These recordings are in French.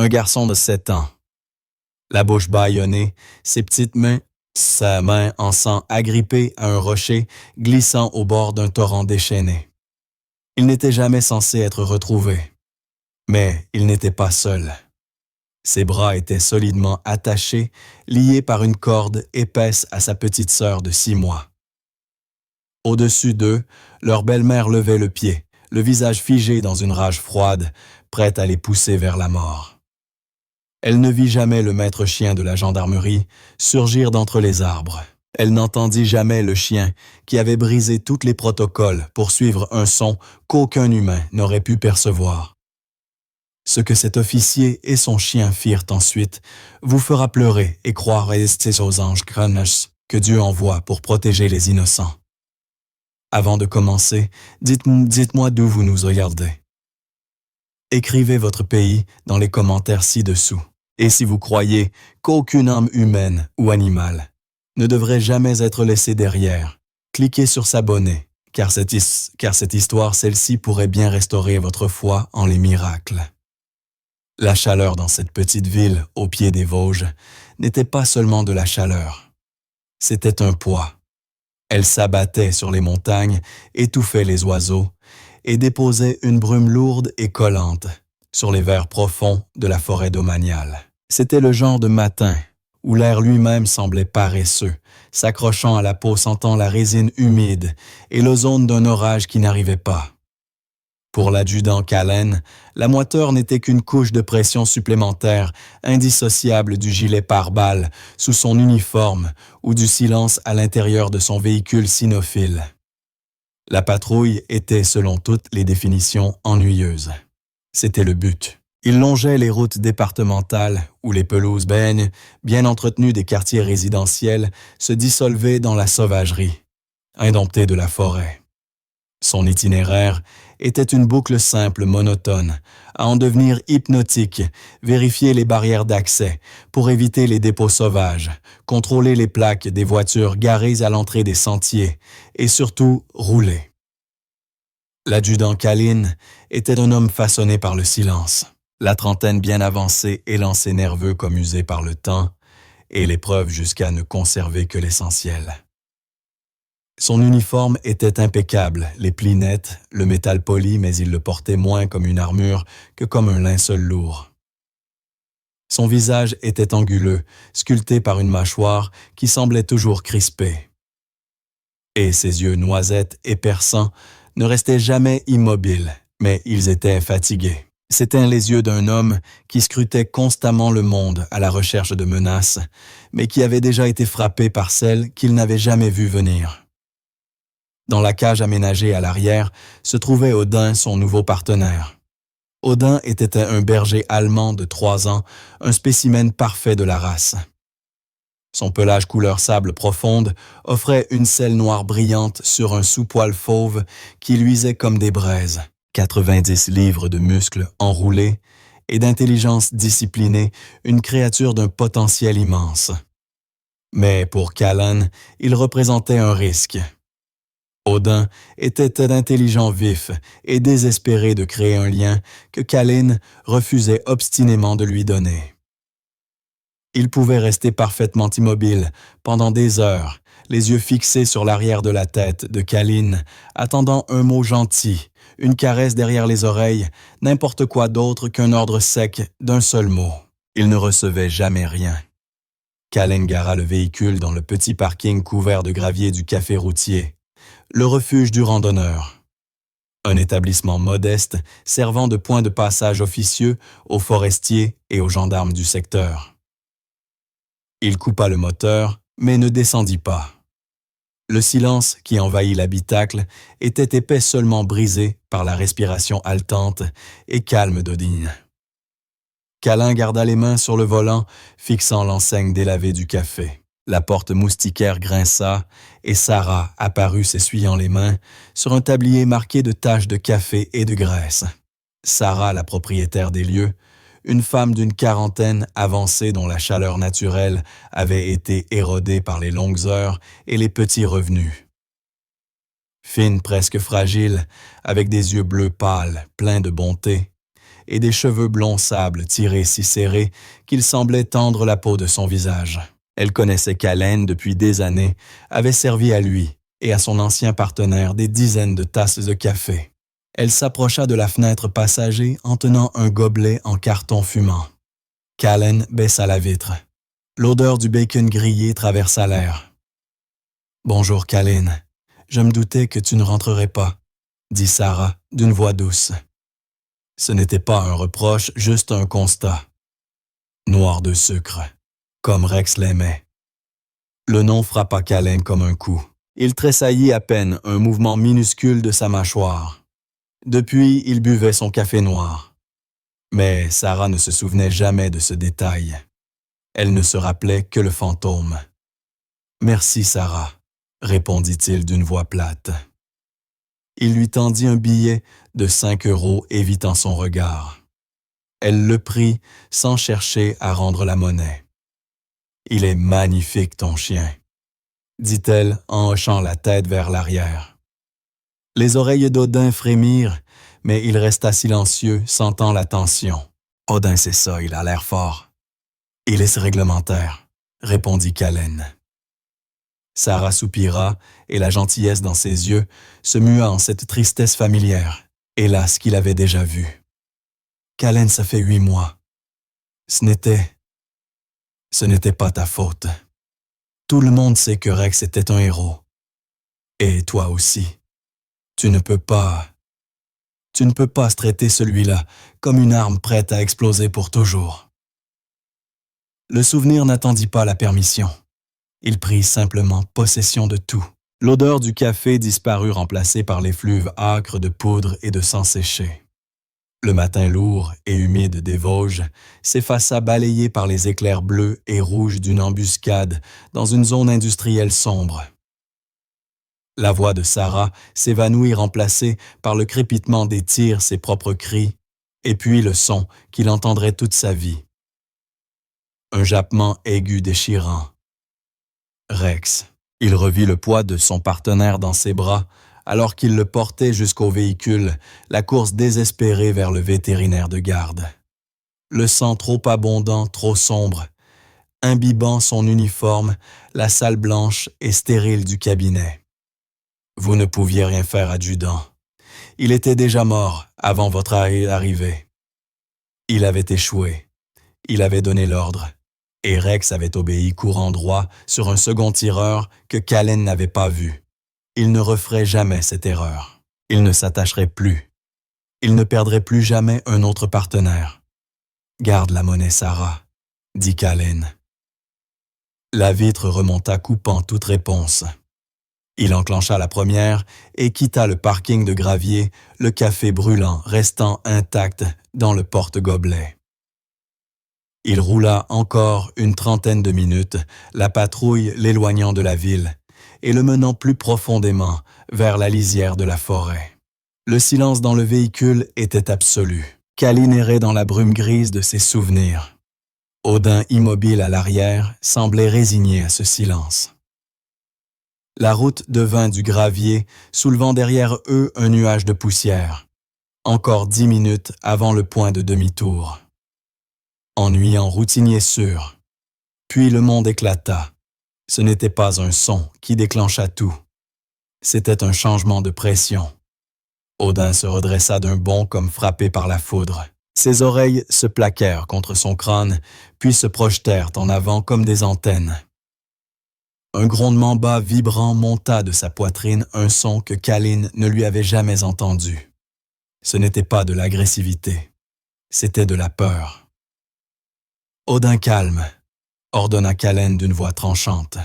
un garçon de 7 ans. La bouche bâillonnée, ses petites mains, sa main en sang agrippée à un rocher glissant au bord d'un torrent déchaîné. Il n'était jamais censé être retrouvé. Mais il n'était pas seul. Ses bras étaient solidement attachés, liés par une corde épaisse à sa petite sœur de 6 mois. Au-dessus d'eux, leur belle-mère levait le pied, le visage figé dans une rage froide, prête à les pousser vers la mort. Elle ne vit jamais le maître chien de la gendarmerie surgir d'entre les arbres. Elle n'entendit jamais le chien qui avait brisé tous les protocoles pour suivre un son qu'aucun humain n'aurait pu percevoir. Ce que cet officier et son chien firent ensuite vous fera pleurer et croire rester aux anges Kranas que Dieu envoie pour protéger les innocents. Avant de commencer, dites-moi d'où vous nous regardez. Écrivez votre pays dans les commentaires ci-dessous. Et si vous croyez qu'aucune âme humaine ou animale ne devrait jamais être laissée derrière, cliquez sur s'abonner, car cette histoire, celle-ci, pourrait bien restaurer votre foi en les miracles. La chaleur dans cette petite ville, au pied des Vosges, n'était pas seulement de la chaleur. C'était un poids. Elle s'abattait sur les montagnes, étouffait les oiseaux et déposait une brume lourde et collante sur les verts profonds de la forêt domaniale. C'était le genre de matin où l'air lui-même semblait paresseux, s'accrochant à la peau sentant la résine humide et l'ozone d'un orage qui n'arrivait pas. Pour l'adjudant Callen, la moiteur n'était qu'une couche de pression supplémentaire, indissociable du gilet pare-balles sous son uniforme ou du silence à l'intérieur de son véhicule cynophile. La patrouille était, selon toutes les définitions, ennuyeuse. C'était le but. Il longeait les routes départementales où les pelouses baignes, bien entretenues des quartiers résidentiels, se dissolvaient dans la sauvagerie, indomptée de la forêt. Son itinéraire était une boucle simple, monotone, à en devenir hypnotique, vérifier les barrières d'accès pour éviter les dépôts sauvages, contrôler les plaques des voitures garées à l'entrée des sentiers et surtout rouler. L'adjudant Callen était un homme façonné par le silence, la trentaine bien avancée élancé nerveux comme usé par le temps et l'épreuve jusqu'à ne conserver que l'essentiel. Son uniforme était impeccable, les plis nets, le métal poli, mais il le portait moins comme une armure que comme un linceul lourd. Son visage était anguleux, sculpté par une mâchoire qui semblait toujours crispée. Et ses yeux noisettes et perçants ne restaient jamais immobiles, mais ils étaient fatigués. C'étaient les yeux d'un homme qui scrutait constamment le monde à la recherche de menaces, mais qui avait déjà été frappé par celles qu'il n'avait jamais vues venir. Dans la cage aménagée à l'arrière se trouvait Odin, son nouveau partenaire. Odin était un berger allemand de 3 ans, un spécimen parfait de la race. Son pelage couleur sable profonde offrait une selle noire brillante sur un sous-poil fauve qui luisait comme des braises. 90 livres de muscles enroulés et d'intelligence disciplinée, une créature d'un potentiel immense. Mais pour Callen, il représentait un risque. Odin était intelligent vif et désespéré de créer un lien que Callen refusait obstinément de lui donner. Il pouvait rester parfaitement immobile pendant des heures, les yeux fixés sur l'arrière de la tête de Callen, attendant un mot gentil, une caresse derrière les oreilles, n'importe quoi d'autre qu'un ordre sec d'un seul mot. Il ne recevait jamais rien. Callen gara le véhicule dans le petit parking couvert de gravier du café routier. Le refuge du randonneur. Un établissement modeste servant de point de passage officieux aux forestiers et aux gendarmes du secteur. Il coupa le moteur, mais ne descendit pas. Le silence qui envahit l'habitacle était épais seulement brisé par la respiration haletante et calme d'Odin. Callen garda les mains sur le volant, fixant l'enseigne délavée du café. La porte moustiquaire grinça et Sarah apparut s'essuyant les mains sur un tablier marqué de taches de café et de graisse. Sarah, la propriétaire des lieux, une femme d'une quarantaine avancée dont la chaleur naturelle avait été érodée par les longues heures et les petits revenus. Fine, presque fragile, avec des yeux bleus pâles, pleins de bonté, et des cheveux blonds sable tirés si serrés qu'ils semblaient tendre la peau de son visage. Elle connaissait qu'Allen depuis des années, avait servi à lui et à son ancien partenaire des dizaines de tasses de café. Elle s'approcha de la fenêtre passager en tenant un gobelet en carton fumant. Callen baissa la vitre. L'odeur du bacon grillé traversa l'air. « Bonjour, Callen. Je me doutais que tu ne rentrerais pas, » dit Sarah d'une voix douce. Ce n'était pas un reproche, juste un constat. Noir de sucre, comme Rex l'aimait. Le nom frappa Callen comme un coup. Il tressaillit à peine un mouvement minuscule de sa mâchoire. Depuis, il buvait son café noir. Mais Sarah ne se souvenait jamais de ce détail. Elle ne se rappelait que le fantôme. « Merci, Sarah, » répondit-il d'une voix plate. Il lui tendit un billet de 5 € évitant son regard. Elle le prit sans chercher à rendre la monnaie. « Il est magnifique, ton chien, » dit-elle en hochant la tête vers l'arrière. Les oreilles d'Odin frémirent, mais il resta silencieux, sentant la tension. « Odin, c'est ça, il a l'air fort. »« Il est réglementaire, » répondit Callen. Sarah soupira et la gentillesse dans ses yeux se mua en cette tristesse familière, hélas qu'il avait déjà vue. « Callen, ça fait 8 mois. Ce n'était pas ta faute. Tout le monde sait que Rex était un héros. Et toi aussi. Tu ne peux pas se traiter celui-là comme une arme prête à exploser pour toujours. » Le souvenir n'attendit pas la permission. Il prit simplement possession de tout. L'odeur du café disparut remplacée par l'effluve âcre de poudre et de sang séché. Le matin lourd et humide des Vosges s'effaça balayé par les éclairs bleus et rouges d'une embuscade dans une zone industrielle sombre. La voix de Sarah s'évanouit remplacée par le crépitement des tirs, ses propres cris, et puis le son qu'il entendrait toute sa vie. Un jappement aigu déchirant. Rex. Il revit le poids de son partenaire dans ses bras, alors qu'il le portait jusqu'au véhicule, la course désespérée vers le vétérinaire de garde. Le sang trop abondant, trop sombre, imbibant son uniforme, la salle blanche et stérile du cabinet. Vous ne pouviez rien faire, adjudant. Il était déjà mort avant votre arrivée. Il avait échoué. Il avait donné l'ordre. Et Rex avait obéi courant droit sur un second tireur que Callen n'avait pas vu. Il ne referait jamais cette erreur. Il ne s'attacherait plus. Il ne perdrait plus jamais un autre partenaire. « Garde la monnaie, Sarah, » dit Callen. La vitre remonta coupant toute réponse. Il enclencha la première et quitta le parking de gravier, le café brûlant restant intact dans le porte-gobelet. Il roula encore une trentaine de minutes, la patrouille l'éloignant de la ville et le menant plus profondément vers la lisière de la forêt. Le silence dans le véhicule était absolu. Callen errait dans la brume grise de ses souvenirs. Odin, immobile à l'arrière, semblait résigné à ce silence. La route devint du gravier, soulevant derrière eux un nuage de poussière. Encore 10 minutes avant le point de demi-tour. Ennuyant routinier sûr. Puis le monde éclata. Ce n'était pas un son qui déclencha tout. C'était un changement de pression. Odin se redressa d'un bond comme frappé par la foudre. Ses oreilles se plaquèrent contre son crâne, puis se projetèrent en avant comme des antennes. Un grondement bas vibrant monta de sa poitrine, un son que Callen ne lui avait jamais entendu. Ce n'était pas de l'agressivité, c'était de la peur. « Odin, calme », ordonna Callen d'une voix tranchante.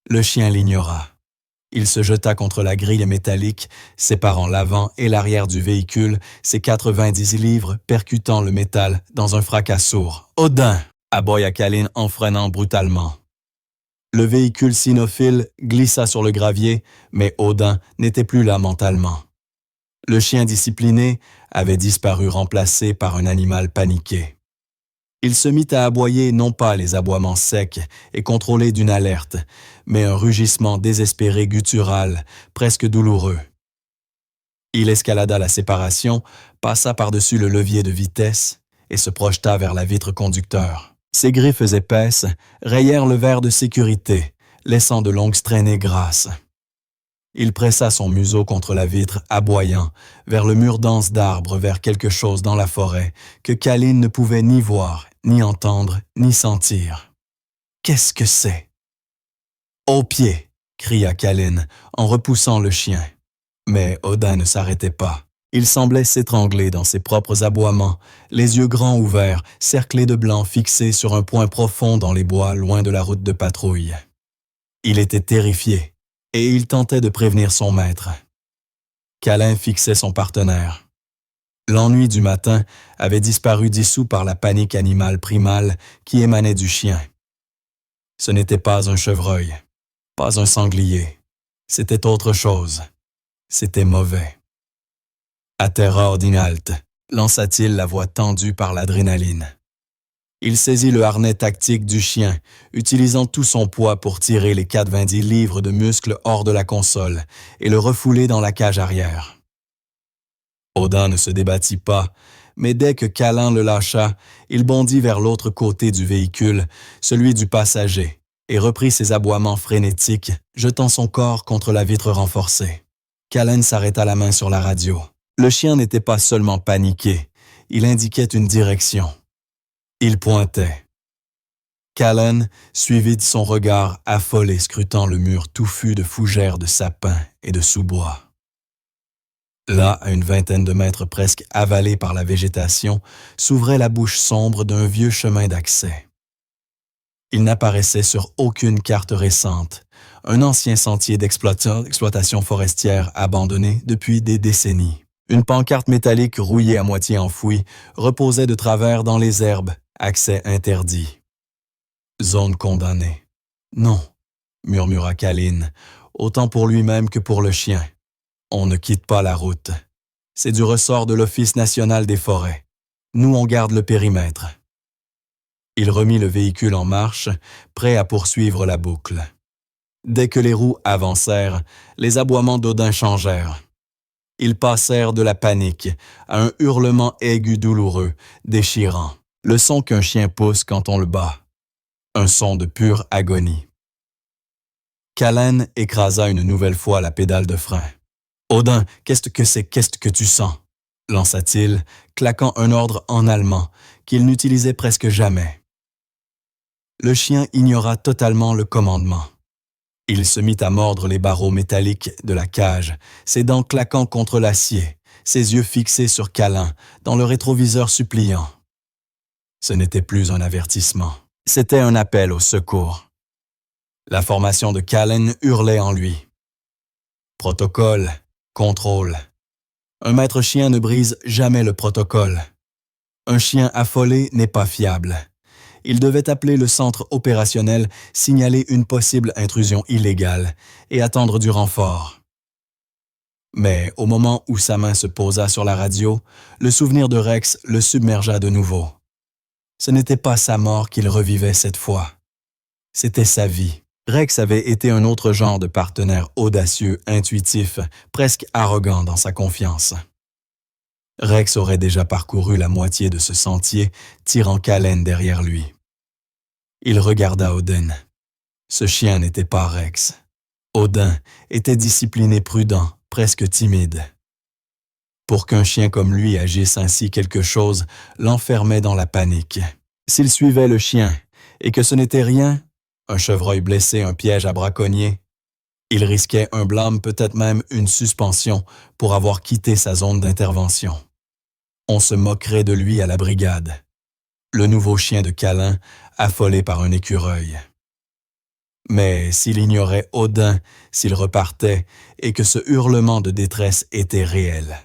Le chien l'ignora. Il se jeta contre la grille métallique, séparant l'avant et l'arrière du véhicule, ses 90 livres percutant le métal dans un fracas sourd. « Odin » aboya Callen en freinant brutalement. Le véhicule cynophile glissa sur le gravier, mais Odin n'était plus là mentalement. Le chien discipliné avait disparu remplacé par un animal paniqué. Il se mit à aboyer non pas les aboiements secs et contrôlés d'une alerte, mais un rugissement désespéré guttural, presque douloureux. Il escalada la séparation, passa par-dessus le levier de vitesse et se projeta vers la vitre conducteur. Ses griffes épaisses rayèrent le verre de sécurité, laissant de longues traînées grasses. Il pressa son museau contre la vitre, aboyant, vers le mur dense d'arbres, vers quelque chose dans la forêt que Calline ne pouvait ni voir, ni entendre, ni sentir. « Qu'est-ce que c'est? »« Au pied !» cria Calline, en repoussant le chien. Mais Odin ne s'arrêtait pas. Il semblait s'étrangler dans ses propres aboiements, les yeux grands ouverts, cerclés de blanc fixés sur un point profond dans les bois loin de la route de patrouille. Il était terrifié, et il tentait de prévenir son maître. Câlin fixait son partenaire. L'ennui du matin avait disparu dissous par la panique animale primale qui émanait du chien. Ce n'était pas un chevreuil, pas un sanglier. C'était autre chose. C'était mauvais. « À terre ordinalte », lança-t-il la voix tendue par l'adrénaline. Il saisit le harnais tactique du chien, utilisant tout son poids pour tirer les 90 livres de muscles hors de la console et le refouler dans la cage arrière. Odin ne se débattit pas, mais dès que Câlin le lâcha, il bondit vers l'autre côté du véhicule, celui du passager, et reprit ses aboiements frénétiques, jetant son corps contre la vitre renforcée. Câlin s'arrêta la main sur la radio. Le chien n'était pas seulement paniqué, il indiquait une direction. Il pointait. Câlin suivit de son regard affolé scrutant le mur touffu de fougères de sapins et de sous-bois. Là, à une vingtaine de mètres presque avalés par la végétation, s'ouvrait la bouche sombre d'un vieux chemin d'accès. Il n'apparaissait sur aucune carte récente, un ancien sentier d'exploitation forestière abandonné depuis des décennies. Une pancarte métallique rouillée à moitié enfouie reposait de travers dans les herbes, accès interdit. Zone condamnée. Non, murmura Calline, autant pour lui-même que pour le chien. On ne quitte pas la route. C'est du ressort de l'Office national des forêts. Nous, on garde le périmètre. Il remit le véhicule en marche, prêt à poursuivre la boucle. Dès que les roues avancèrent, les aboiements d'Odin changèrent. Ils passèrent de la panique à un hurlement aigu douloureux, déchirant, le son qu'un chien pousse quand on le bat. Un son de pure agonie. Câlin écrasa une nouvelle fois la pédale de frein. « Odin, qu'est-ce que tu sens ?» lança-t-il, claquant un ordre en allemand qu'il n'utilisait presque jamais. Le chien ignora totalement le commandement. Il se mit à mordre les barreaux métalliques de la cage, ses dents claquant contre l'acier, ses yeux fixés sur Câlin, dans le rétroviseur suppliant. Ce n'était plus un avertissement, c'était un appel au secours. La formation de Câlin hurlait en lui. Protocole, contrôle. Un maître chien ne brise jamais le protocole. Un chien affolé n'est pas fiable. Il devait appeler le centre opérationnel, signaler une possible intrusion illégale et attendre du renfort. Mais au moment où sa main se posa sur la radio, le souvenir de Rex le submergea de nouveau. Ce n'était pas sa mort qu'il revivait cette fois. C'était sa vie. Rex avait été un autre genre de partenaire audacieux, intuitif, presque arrogant dans sa confiance. Rex aurait déjà parcouru la moitié de ce sentier, tirant Câlin derrière lui. Il regarda Odin. Ce chien n'était pas Rex. Odin était discipliné prudent, presque timide. Pour qu'un chien comme lui agisse ainsi, quelque chose l'enfermait dans la panique. S'il suivait le chien, et que ce n'était rien, un chevreuil blessé, un piège à braconnier, il risquait un blâme, peut-être même une suspension, pour avoir quitté sa zone d'intervention. On se moquerait de lui à la brigade. Le nouveau chien de Câlin, affolé par un écureuil. Mais s'il ignorait Odin, s'il repartait, et que ce hurlement de détresse était réel.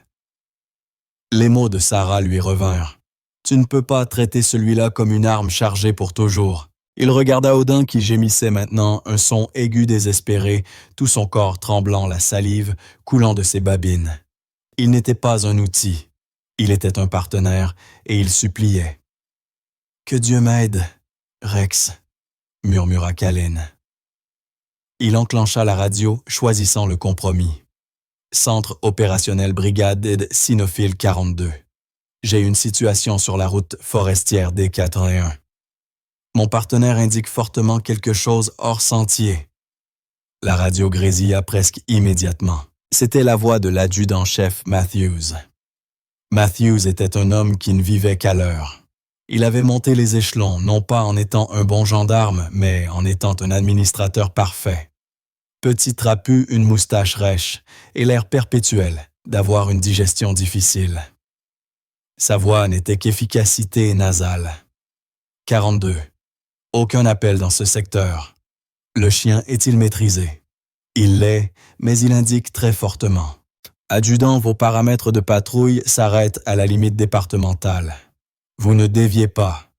Les mots de Sarah lui revinrent. « Tu ne peux pas traiter celui-là comme une arme chargée pour toujours. » Il regarda Odin qui gémissait maintenant, un son aigu désespéré, tout son corps tremblant, la salive coulant de ses babines. Il n'était pas un outil. Il était un partenaire, et il suppliait. « Que Dieu m'aide, Rex », murmura Câlin. Il enclencha la radio, choisissant le compromis. Centre opérationnel brigade Cynophile 42. J'ai une situation sur la route forestière D81. Mon partenaire indique fortement quelque chose hors sentier. La radio grésilla presque immédiatement. C'était la voix de l'adjudant-chef Matthews. Matthews était un homme qui ne vivait qu'à l'heure. Il avait monté les échelons, non pas en étant un bon gendarme, mais en étant un administrateur parfait. Petit trapu, une moustache rêche et l'air perpétuel d'avoir une digestion difficile. Sa voix n'était qu'efficacité nasale. 42. Aucun appel dans ce secteur. Le chien est-il maîtrisé? Il l'est, mais il indique très fortement. Adjudant, vos paramètres de patrouille s'arrêtent à la limite départementale. Vous ne déviez pas.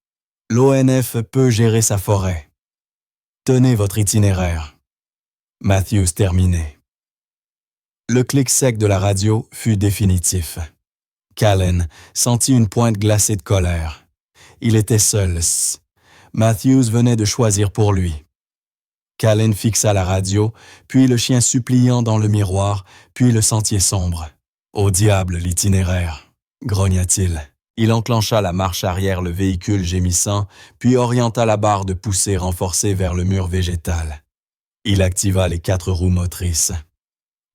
L'ONF peut gérer sa forêt. Tenez votre itinéraire. Matthews terminé. Le clic sec de la radio fut définitif. Callen sentit une pointe glacée de colère. Il était seul. Matthews venait de choisir pour lui. Callen fixa la radio, puis le chien suppliant dans le miroir, puis le sentier sombre. « Au diable l'itinéraire !» grogna-t-il. Il enclencha la marche arrière, le véhicule gémissant, puis orienta la barre de poussée renforcée vers le mur végétal. Il activa les 4 roues motrices.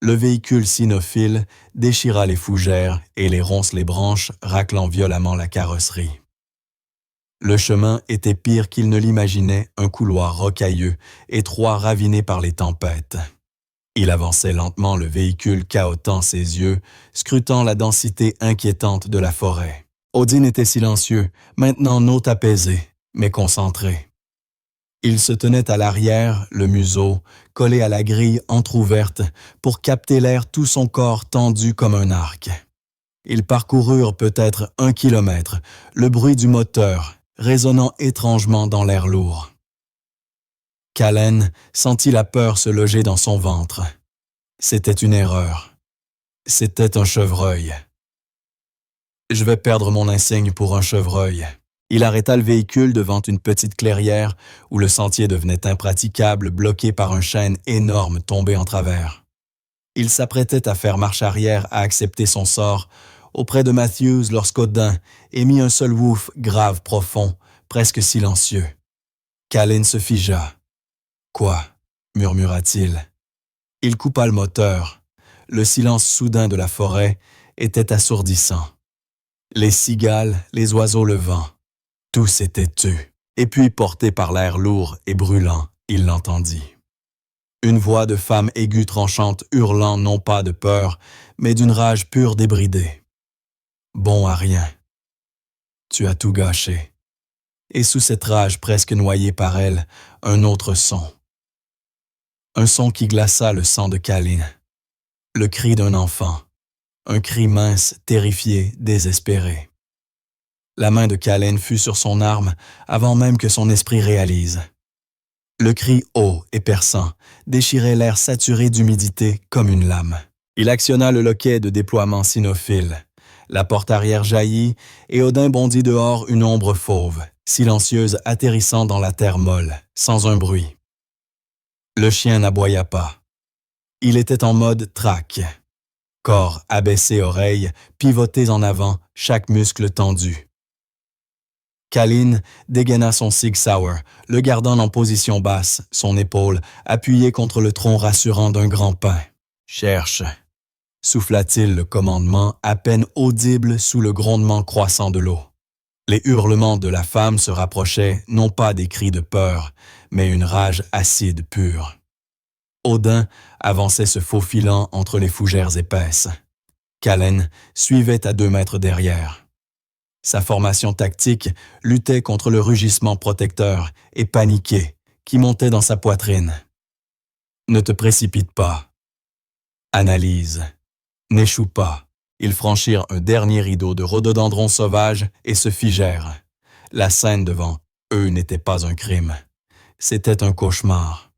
Le véhicule cynophile déchira les fougères et les ronces branches, raclant violemment la carrosserie. Le chemin était pire qu'il ne l'imaginait, un couloir rocailleux, étroit, raviné par les tempêtes. Il avançait lentement, le véhicule cahotant ses yeux, scrutant la densité inquiétante de la forêt. Odin était silencieux, maintenant n'hôte apaisé, mais concentré. Il se tenait à l'arrière, le museau, collé à la grille entr'ouverte, pour capter l'air, tout son corps tendu comme un arc. Ils parcoururent peut-être 1 kilomètre, le bruit du moteur résonnant étrangement dans l'air lourd. Callen sentit la peur se loger dans son ventre. C'était une erreur. C'était un chevreuil. « Je vais perdre mon insigne pour un chevreuil. » Il arrêta le véhicule devant une petite clairière où le sentier devenait impraticable, bloqué par un chêne énorme tombé en travers. Il s'apprêtait à faire marche arrière, à accepter son sort, auprès de Matthews lorsqu'Odin émit un seul ouf grave, profond, presque silencieux. Callen se figea. « Quoi ?» murmura-t-il. Il coupa le moteur. Le silence soudain de la forêt était assourdissant. Les cigales, les oiseaux, le vent. Tout s'était tu. Et puis, porté par l'air lourd et brûlant, il l'entendit. Une voix de femme aiguë tranchante hurlant non pas de peur, mais d'une rage pure débridée. « Bon à rien. Tu as tout gâché. » Et sous cette rage presque noyée par elle, un autre son. Un son qui glaça le sang de Callen. Le cri d'un enfant. Un cri mince, terrifié, désespéré. La main de Callen fut sur son arme avant même que son esprit réalise. Le cri haut et perçant déchirait l'air saturé d'humidité comme une lame. Il actionna le loquet de déploiement cynophile. La porte arrière jaillit et Odin bondit dehors, une ombre fauve, silencieuse, atterrissant dans la terre molle, sans un bruit. Le chien n'aboya pas. Il était en mode traque. Corps abaissé, oreilles pivotées en avant, chaque muscle tendu. Callen dégaina son Sig Sauer, le gardant en position basse, son épaule appuyée contre le tronc rassurant d'un grand pin. « Cherche !» souffla-t-il le commandement à peine audible sous le grondement croissant de l'eau. Les hurlements de la femme se rapprochaient non pas des cris de peur, mais une rage acide pure. Odin avançait se faufilant entre les fougères épaisses. Callen suivait à 2 mètres derrière. Sa formation tactique luttait contre le rugissement protecteur et paniqué qui montait dans sa poitrine. Ne te précipite pas. Analyse. N'échoue pas. Ils franchirent un dernier rideau de rhododendrons sauvages et se figèrent. La scène devant eux n'était pas un crime. C'était un cauchemar.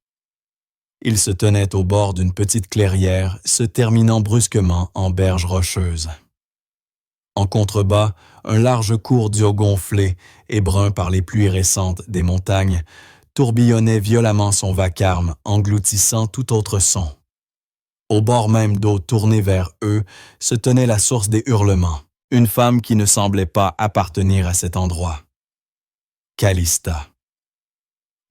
Ils se tenaient au bord d'une petite clairière se terminant brusquement en berge rocheuse. En contrebas, un large cours d'eau gonflé et brun par les pluies récentes des montagnes tourbillonnait violemment son vacarme, engloutissant tout autre son. Au bord même d'eau tournée vers eux se tenait la source des hurlements, une femme qui ne semblait pas appartenir à cet endroit. Calista.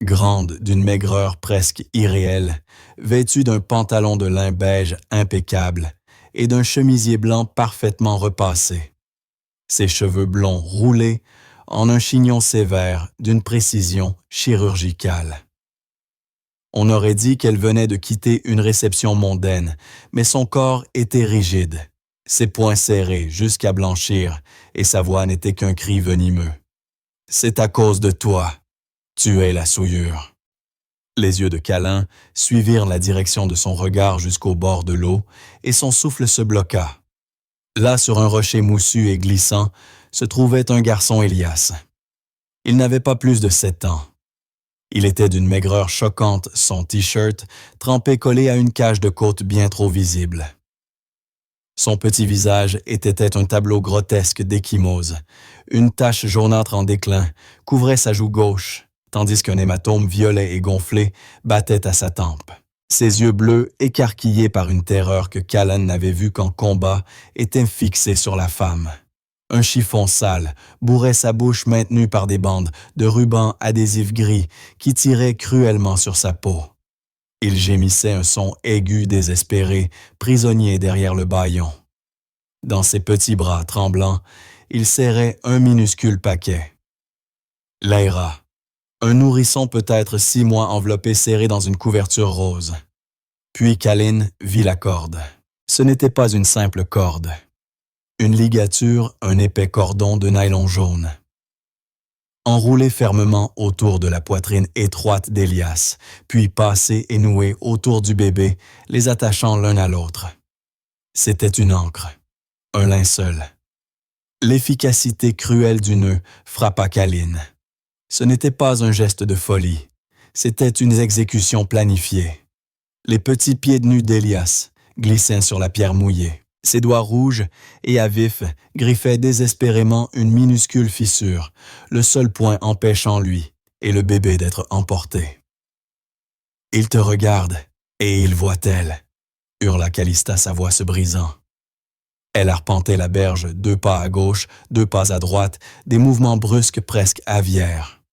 Grande, d'une maigreur presque irréelle, vêtue d'un pantalon de lin beige impeccable et d'un chemisier blanc parfaitement repassé. Ses cheveux blonds roulés en un chignon sévère d'une précision chirurgicale. On aurait dit qu'elle venait de quitter une réception mondaine, mais son corps était rigide, ses poings serrés jusqu'à blanchir, et sa voix n'était qu'un cri venimeux. « C'est à cause de toi. Tu es la souillure. » Les yeux de Calin suivirent la direction de son regard jusqu'au bord de l'eau, et son souffle se bloqua. Là, sur un rocher moussu et glissant, se trouvait un garçon Elias. Il n'avait pas plus de 7 ans. Il était d'une maigreur choquante, son t-shirt trempé collé à une cage de côte bien trop visible. Son petit visage était un tableau grotesque d'échymose. Une tache jaunâtre en déclin couvrait sa joue gauche, tandis qu'un hématome violet et gonflé battait à sa tempe. Ses yeux bleus, écarquillés par une terreur que Callan n'avait vue qu'en combat, étaient fixés sur la femme. Un chiffon sale bourrait sa bouche maintenue par des bandes de rubans adhésifs gris qui tiraient cruellement sur sa peau. Il gémissait un son aigu désespéré, prisonnier derrière le bâillon. Dans ses petits bras tremblants, il serrait un minuscule paquet. Lyra, un nourrisson peut-être 6 mois enveloppé serré dans une couverture rose. Puis Calin vit la corde. Ce n'était pas une simple corde. Une ligature, un épais cordon de nylon jaune. Enroulé fermement autour de la poitrine étroite d'Elias, puis passé et noué autour du bébé, les attachant l'un à l'autre. C'était une ancre, un linceul. L'efficacité cruelle du nœud frappa Calin. Ce n'était pas un geste de folie, c'était une exécution planifiée. Les petits pieds nus d'Elias glissaient sur la pierre mouillée. Ses doigts rouges et à vif griffaient désespérément une minuscule fissure, le seul point empêchant lui et le bébé d'être emportés. « Il te regarde, et il voit tel », hurla Calista, sa voix se brisant. Elle arpentait la berge, 2 pas à gauche, 2 pas à droite, des mouvements brusques presque aviaires.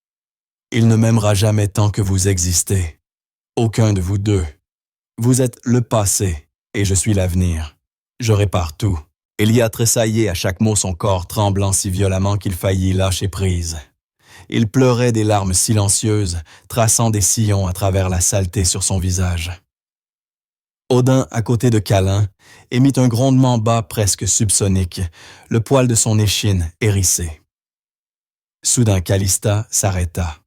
« Il ne m'aimera jamais tant que vous existez. Aucun de vous deux. Vous êtes le passé, et je suis l'avenir. Je répare tout. » Elia tressaillait à chaque mot, son corps tremblant si violemment qu'il faillit lâcher prise. Il pleurait des larmes silencieuses, traçant des sillons à travers la saleté sur son visage. Odin, à côté de Calin, émit un grondement bas presque subsonique, le poil de son échine hérissé. Soudain, Calista s'arrêta.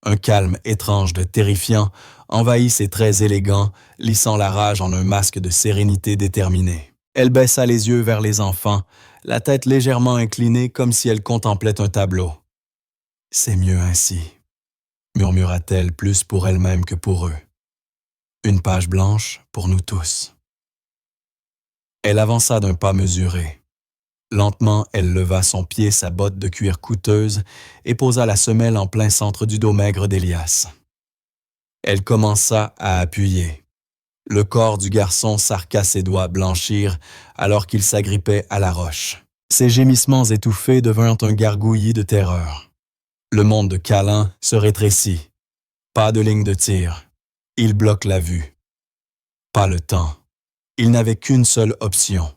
Un calme étrange de terrifiant envahit ses traits élégants, lissant la rage en un masque de sérénité déterminée. Elle baissa les yeux vers les enfants, la tête légèrement inclinée comme si elle contemplait un tableau. « C'est mieux ainsi », murmura-t-elle plus pour elle-même que pour eux. « Une page blanche pour nous tous. » Elle avança d'un pas mesuré. Lentement, elle leva son pied, sa botte de cuir coûteuse, et posa la semelle en plein centre du dos maigre d'Elias. Elle commença à appuyer. Le corps du garçon s'arqua, ses doigts blanchirent alors qu'il s'agrippait à la roche. Ses gémissements étouffés devinrent un gargouillis de terreur. Le monde de Calin se rétrécit. Pas de ligne de tir. Il bloque la vue. Pas le temps. Il n'avait qu'une seule option.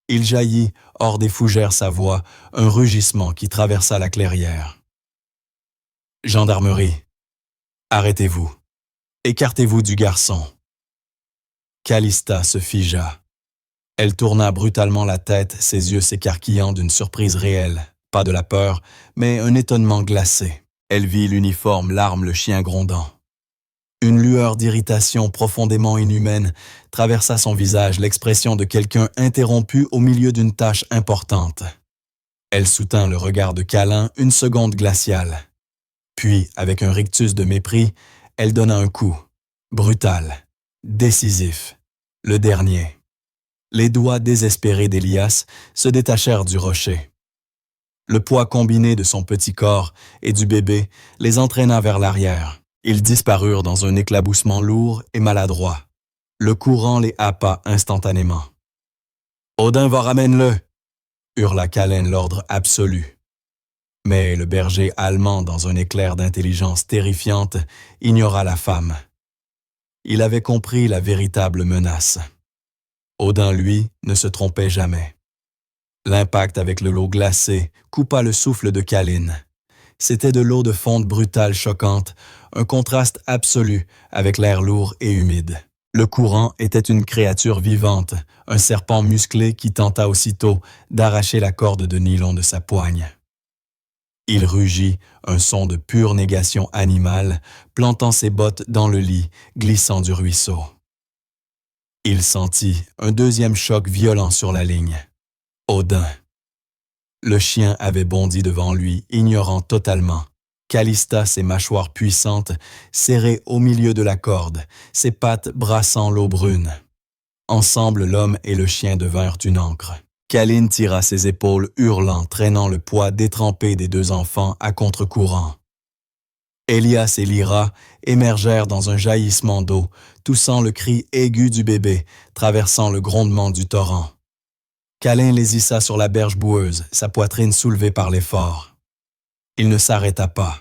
Il jaillit, hors des fougères sa voix, un rugissement qui traversa la clairière. « Gendarmerie, arrêtez-vous. Écartez-vous du garçon. » Calista se figea. Elle tourna brutalement la tête, ses yeux s'écarquillant d'une surprise réelle. Pas de la peur, mais un étonnement glacé. Elle vit l'uniforme, l'arme, le chien grondant. Une lueur d'irritation profondément inhumaine traversa son visage, l'expression de quelqu'un interrompu au milieu d'une tâche importante. Elle soutint le regard de Calin une seconde glaciale. Puis, avec un rictus de mépris, elle donna un coup, brutal, décisif, le dernier. Les doigts désespérés d'Elias se détachèrent du rocher. Le poids combiné de son petit corps et du bébé les entraîna vers l'arrière. Ils disparurent dans un éclaboussement lourd et maladroit. Le courant les happa instantanément. « Odin va ramène-le » hurla Callen l'ordre absolu. Mais le berger allemand, dans un éclair d'intelligence terrifiante, ignora la femme. Il avait compris la véritable menace. Odin, lui, ne se trompait jamais. L'impact avec le lot glacé coupa le souffle de Callen. C'était de l'eau de fonte brutale choquante, un contraste absolu avec l'air lourd et humide. Le courant était une créature vivante, un serpent musclé qui tenta aussitôt d'arracher la corde de nylon de sa poigne. Il rugit, un son de pure négation animale, plantant ses bottes dans le lit, glissant du ruisseau. Il sentit un deuxième choc violent sur la ligne. Odin. Le chien avait bondi devant lui, ignorant totalement. Calista, ses mâchoires puissantes, serrées au milieu de la corde, ses pattes brassant l'eau brune. Ensemble, l'homme et le chien devinrent une ancre. Callen tira ses épaules, hurlant, traînant le poids détrempé des deux enfants à contre-courant. Elias et Lyra émergèrent dans un jaillissement d'eau, toussant le cri aigu du bébé, traversant le grondement du torrent. Callen les hissa sur la berge boueuse, sa poitrine soulevée par l'effort. Il ne s'arrêta pas.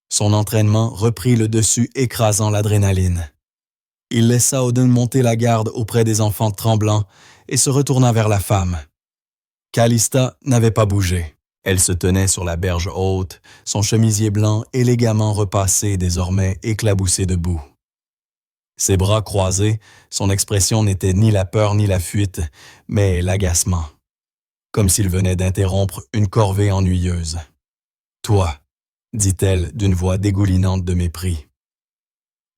Son entraînement reprit le dessus, écrasant l'adrénaline. Il laissa Odin monter la garde auprès des enfants tremblants et se retourna vers la femme. Calista n'avait pas bougé. Elle se tenait sur la berge haute, son chemisier blanc élégamment repassé, désormais éclaboussé de boue. Ses bras croisés, son expression n'était ni la peur ni la fuite, mais l'agacement, comme s'il venait d'interrompre une corvée ennuyeuse. « Toi », dit-elle d'une voix dégoulinante de mépris.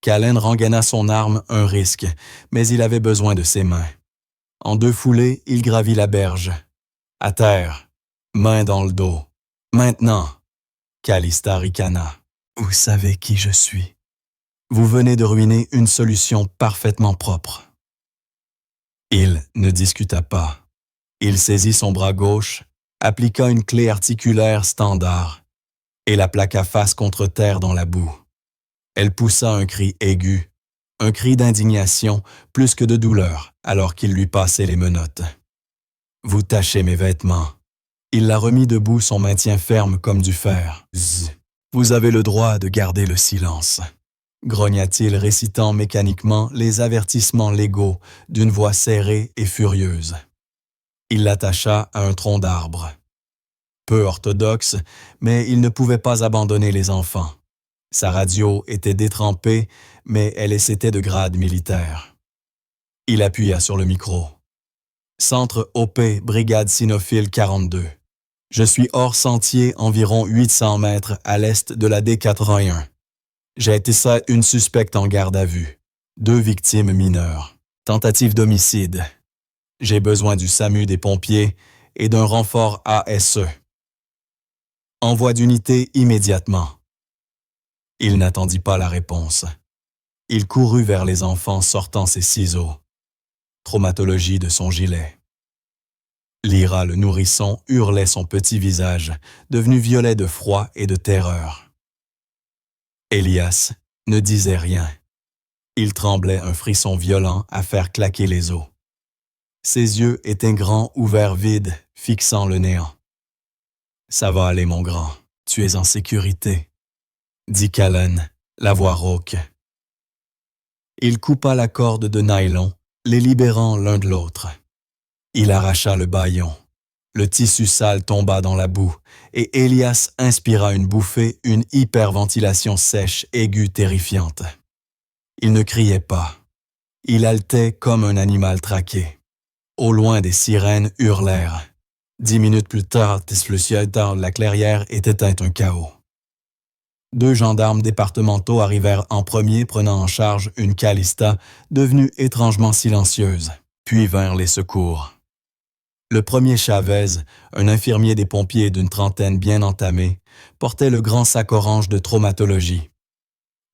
Callen rengaina son arme, un risque, mais il avait besoin de ses mains. En deux foulées, il gravit la berge. À terre, main dans le dos. « Maintenant !» Calista ricana. « Vous savez qui je suis. Vous venez de ruiner une solution parfaitement propre. » Il ne discuta pas. Il saisit son bras gauche, appliqua une clé articulaire standard et la plaqua face contre terre dans la boue. Elle poussa un cri aigu, un cri d'indignation plus que de douleur, alors qu'il lui passait les menottes. « Vous tachez mes vêtements. » Il la remit debout, son maintien ferme comme du fer. « Vous avez le droit de garder le silence. » grogna-t-il, récitant mécaniquement les avertissements légaux d'une voix serrée et furieuse. Il l'attacha à un tronc d'arbre. Peu orthodoxe, mais il ne pouvait pas abandonner les enfants. Sa radio était détrempée, mais elle était de grade militaire. Il appuya sur le micro. « Centre OP, Brigade Cynophile 42. Je suis hors sentier, environ 800 mètres à l'est de la D81. J'ai été ça une suspecte en garde à vue. 2 victimes mineures. Tentative d'homicide. J'ai besoin du SAMU des pompiers et d'un renfort ASE. Envoi d'unité immédiatement. » Il n'attendit pas la réponse. Il courut vers les enfants, sortant ses ciseaux. Traumatologie de son gilet. Lyra, le nourrisson, hurlait son petit visage, devenu violet de froid et de terreur. Elias ne disait rien. Il tremblait, un frisson violent à faire claquer les os. Ses yeux étaient grands, ouverts vides, fixant le néant. « Ça va aller, mon grand. Tu es en sécurité, » dit Callen, la voix rauque. Il coupa la corde de nylon, les libérant l'un de l'autre. Il arracha le bâillon. Le tissu sale tomba dans la boue, et Elias inspira une bouffée, une hyperventilation sèche, aiguë, terrifiante. Il ne criait pas. Il haletait comme un animal traqué. Au loin, des sirènes hurlèrent. 10 minutes plus tard, le ciel de la clairière était un chaos. 2 gendarmes départementaux arrivèrent en premier, prenant en charge une Calista devenue étrangement silencieuse, puis vinrent les secours. Le premier Chavez, un infirmier des pompiers d'une trentaine bien entamée, portait le grand sac orange de traumatologie.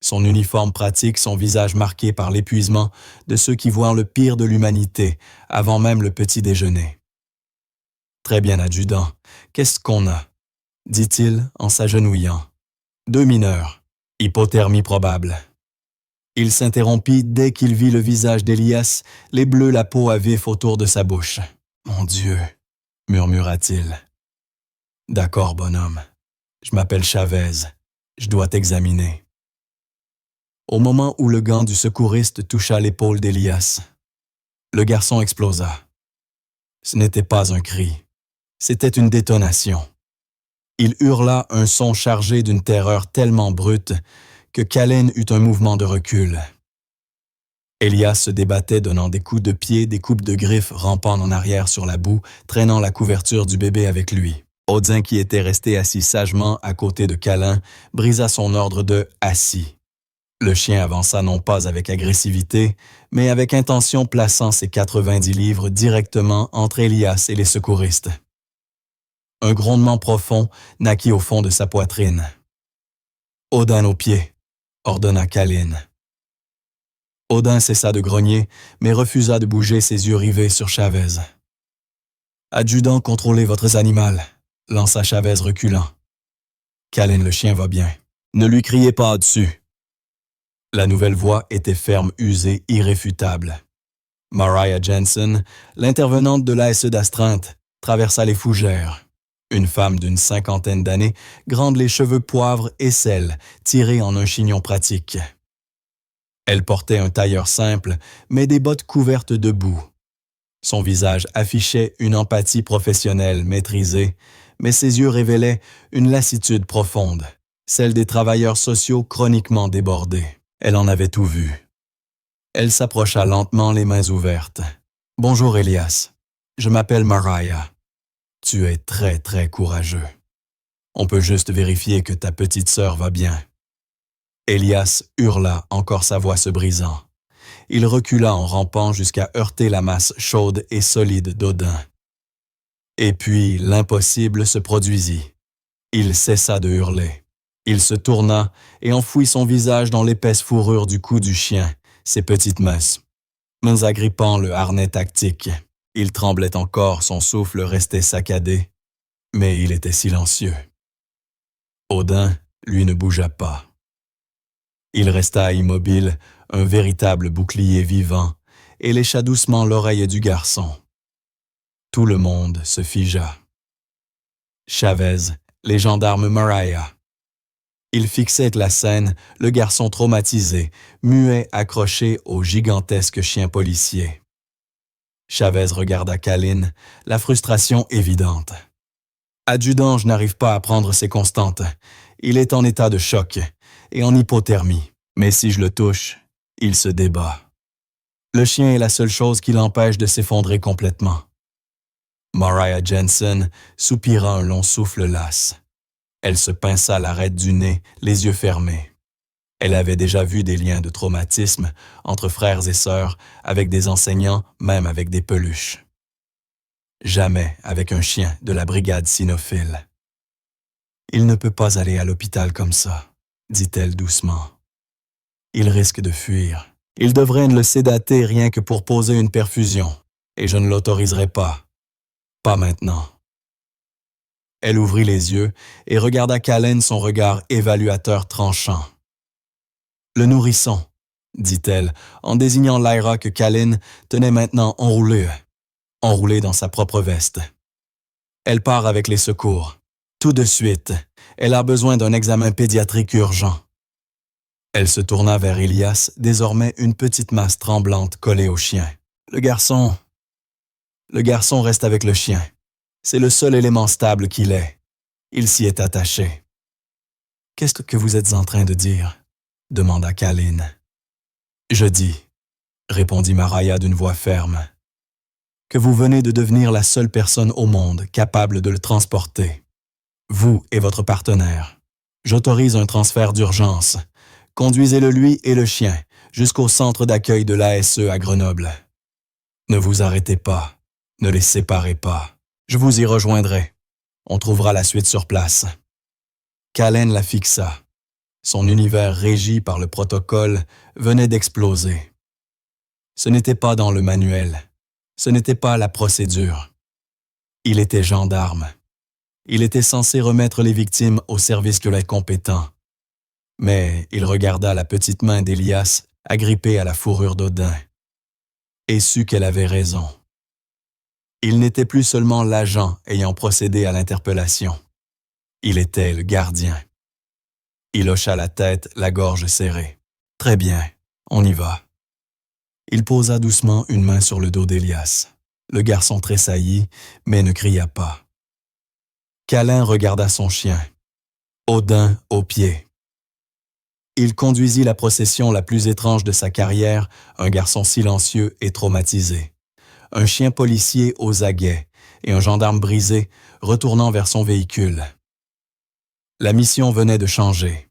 Son uniforme pratique, son visage marqué par l'épuisement de ceux qui voient le pire de l'humanité avant même le petit déjeuner. « Très bien, adjudant. Qu'est-ce qu'on a ?» dit-il en s'agenouillant. « 2 mineurs. Hypothermie probable. » Il s'interrompit dès qu'il vit le visage d'Elias, les bleus la peau à vif autour de sa bouche. « Mon Dieu !» murmura-t-il. « D'accord, bonhomme. Je m'appelle Chavez. Je dois t'examiner. » Au moment où le gant du secouriste toucha l'épaule d'Elias, le garçon explosa. Ce n'était pas un cri, c'était une détonation. Il hurla un son chargé d'une terreur tellement brute que Callen eut un mouvement de recul. Elias se débattait, donnant des coups de pied, des coupes de griffes, rampant en arrière sur la boue, traînant la couverture du bébé avec lui. Odin, qui était resté assis sagement à côté de Callen, brisa son ordre de « assis ». Le chien avança non pas avec agressivité, mais avec intention, plaçant ses 90 livres directement entre Elias et les secouristes. Un grondement profond naquit au fond de sa poitrine. « Odin aux pieds », ordonna Callen. Odin cessa de grogner, mais refusa de bouger, ses yeux rivés sur Chavez. « Adjudant, contrôlez votre animal », lança Chavez reculant. « Callen, le chien va bien. Ne lui criez pas dessus. » La nouvelle voix était ferme, usée, irréfutable. Mariah Jensen, l'intervenante de l'ASE d'astreinte, traversa les fougères. Une femme d'une 50aine d'années, grande, les cheveux poivre et sel, tirés en un chignon pratique. Elle portait un tailleur simple, mais des bottes couvertes de boue. Son visage affichait une empathie professionnelle maîtrisée, mais ses yeux révélaient une lassitude profonde, celle des travailleurs sociaux chroniquement débordés. Elle en avait tout vu. Elle s'approcha lentement, les mains ouvertes. « Bonjour, Elias. Je m'appelle Mariah. Tu es très, très courageux. On peut juste vérifier que ta petite sœur va bien. » Elias hurla, encore sa voix se brisant. Il recula en rampant jusqu'à heurter la masse chaude et solide d'Odin. Et puis, l'impossible se produisit. Il cessa de hurler. Il se tourna et enfouit son visage dans l'épaisse fourrure du cou du chien, ses petites mains agrippant le harnais tactique. Il tremblait encore, son souffle restait saccadé, mais il était silencieux. Odin, lui, ne bougea pas. Il resta immobile, un véritable bouclier vivant, et lécha doucement l'oreille du garçon. Tout le monde se figea. Chavez, les gendarmes Mariah. Il fixait la scène, le garçon traumatisé, muet, accroché au gigantesque chien policier. Chavez regarda Callen, la frustration évidente. « Adjudant, je n'arrive pas à prendre ses constantes. Il est en état de choc et en hypothermie. Mais si je le touche, il se débat. Le chien est la seule chose qui l'empêche de s'effondrer complètement. » Mariah Jensen soupira un long souffle las. Elle se pinça l'arête du nez, les yeux fermés. Elle avait déjà vu des liens de traumatisme entre frères et sœurs, avec des enseignants, même avec des peluches. Jamais avec un chien de la brigade cynophile. « Il ne peut pas aller à l'hôpital comme ça, » dit-elle doucement. « Il risque de fuir. Il devrait le sédater rien que pour poser une perfusion, et je ne l'autoriserai pas. Pas maintenant. » Elle ouvrit les yeux et regarda Callen, son regard évaluateur tranchant. « Le nourrisson, » dit-elle, en désignant Lyra que Callen tenait maintenant enroulée dans sa propre veste. « Elle part avec les secours. Tout de suite. Elle a besoin d'un examen pédiatrique urgent. » Elle se tourna vers Elias, désormais une petite masse tremblante collée au chien. « Le garçon reste avec le chien. C'est le seul élément stable qu'il ait. Il s'y est attaché. »« Qu'est-ce que vous êtes en train de dire ?» demanda Callen. « Je dis, » répondit Mariah d'une voix ferme, « que vous venez de devenir la seule personne au monde capable de le transporter. Vous et votre partenaire. J'autorise un transfert d'urgence. Conduisez-le lui et le chien jusqu'au centre d'accueil de l'ASE à Grenoble. Ne vous arrêtez pas. Ne les séparez pas. Je vous y rejoindrai. On trouvera la suite sur place. » Callen la fixa. Son univers régi par le protocole venait d'exploser. Ce n'était pas dans le manuel. Ce n'était pas la procédure. Il était gendarme. Il était censé remettre les victimes au service de l'incompétent. Mais il regarda la petite main d'Elias agrippée à la fourrure d'Odin, et sut qu'elle avait raison. Il n'était plus seulement l'agent ayant procédé à l'interpellation. Il était le gardien. Il hocha la tête, la gorge serrée. « Très bien, on y va. » Il posa doucement une main sur le dos d'Elias. Le garçon tressaillit, mais ne cria pas. Calin regarda son chien. Odin au pied. Il conduisit la procession la plus étrange de sa carrière, un garçon silencieux et traumatisé. Un chien policier aux aguets et un gendarme brisé retournant vers son véhicule. La mission venait de changer.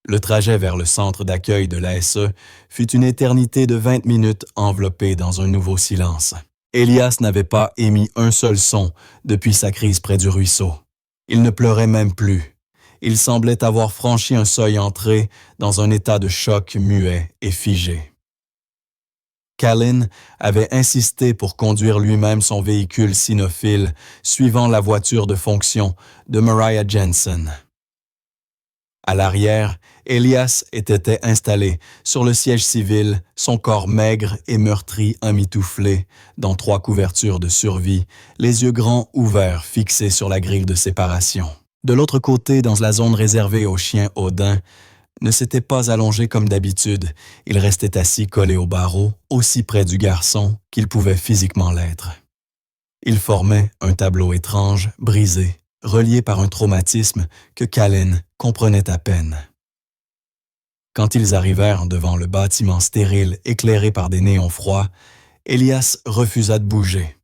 Le trajet vers le centre d'accueil de l'ASE fut une éternité de 20 minutes enveloppée dans un nouveau silence. Elias n'avait pas émis un seul son depuis sa crise près du ruisseau. Il ne pleurait même plus. Il semblait avoir franchi un seuil entré dans un état de choc muet et figé. Callan avait insisté pour conduire lui-même son véhicule cynophile suivant la voiture de fonction de Mariah Jensen. À l'arrière, Elias était installé sur le siège civil, son corps maigre et meurtri emmitouflé dans 3 couvertures de survie, les yeux grands ouverts fixés sur la grille de séparation. De l'autre côté, dans la zone réservée aux chiens Odin, ne s'était pas allongé comme d'habitude. Il restait assis collé au barreau, aussi près du garçon qu'il pouvait physiquement l'être. Il formait un tableau étrange, brisé, relié par un traumatisme que Callan comprenait à peine. Quand ils arrivèrent devant le bâtiment stérile éclairé par des néons froids, Elias refusa de bouger.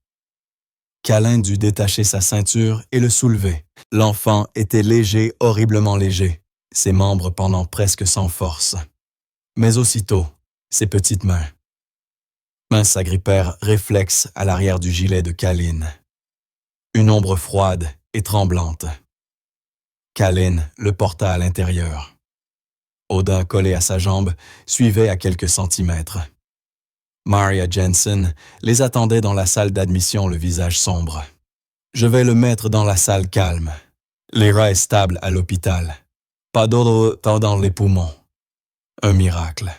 Callan dut détacher sa ceinture et le soulever. L'enfant était léger, horriblement léger, ses membres pendant presque sans force. Mais aussitôt, ses petites mains s'agrippèrent réflexes à l'arrière du gilet de Callan. Une ombre froide et tremblante. Callan le porta à l'intérieur. Odin, collé à sa jambe, suivait à quelques centimètres. Mariah Jensen les attendait dans la salle d'admission, le visage sombre. « Je vais le mettre dans la salle calme. Lyra est stable à l'hôpital. Pas d'eau dans les poumons. » Un miracle.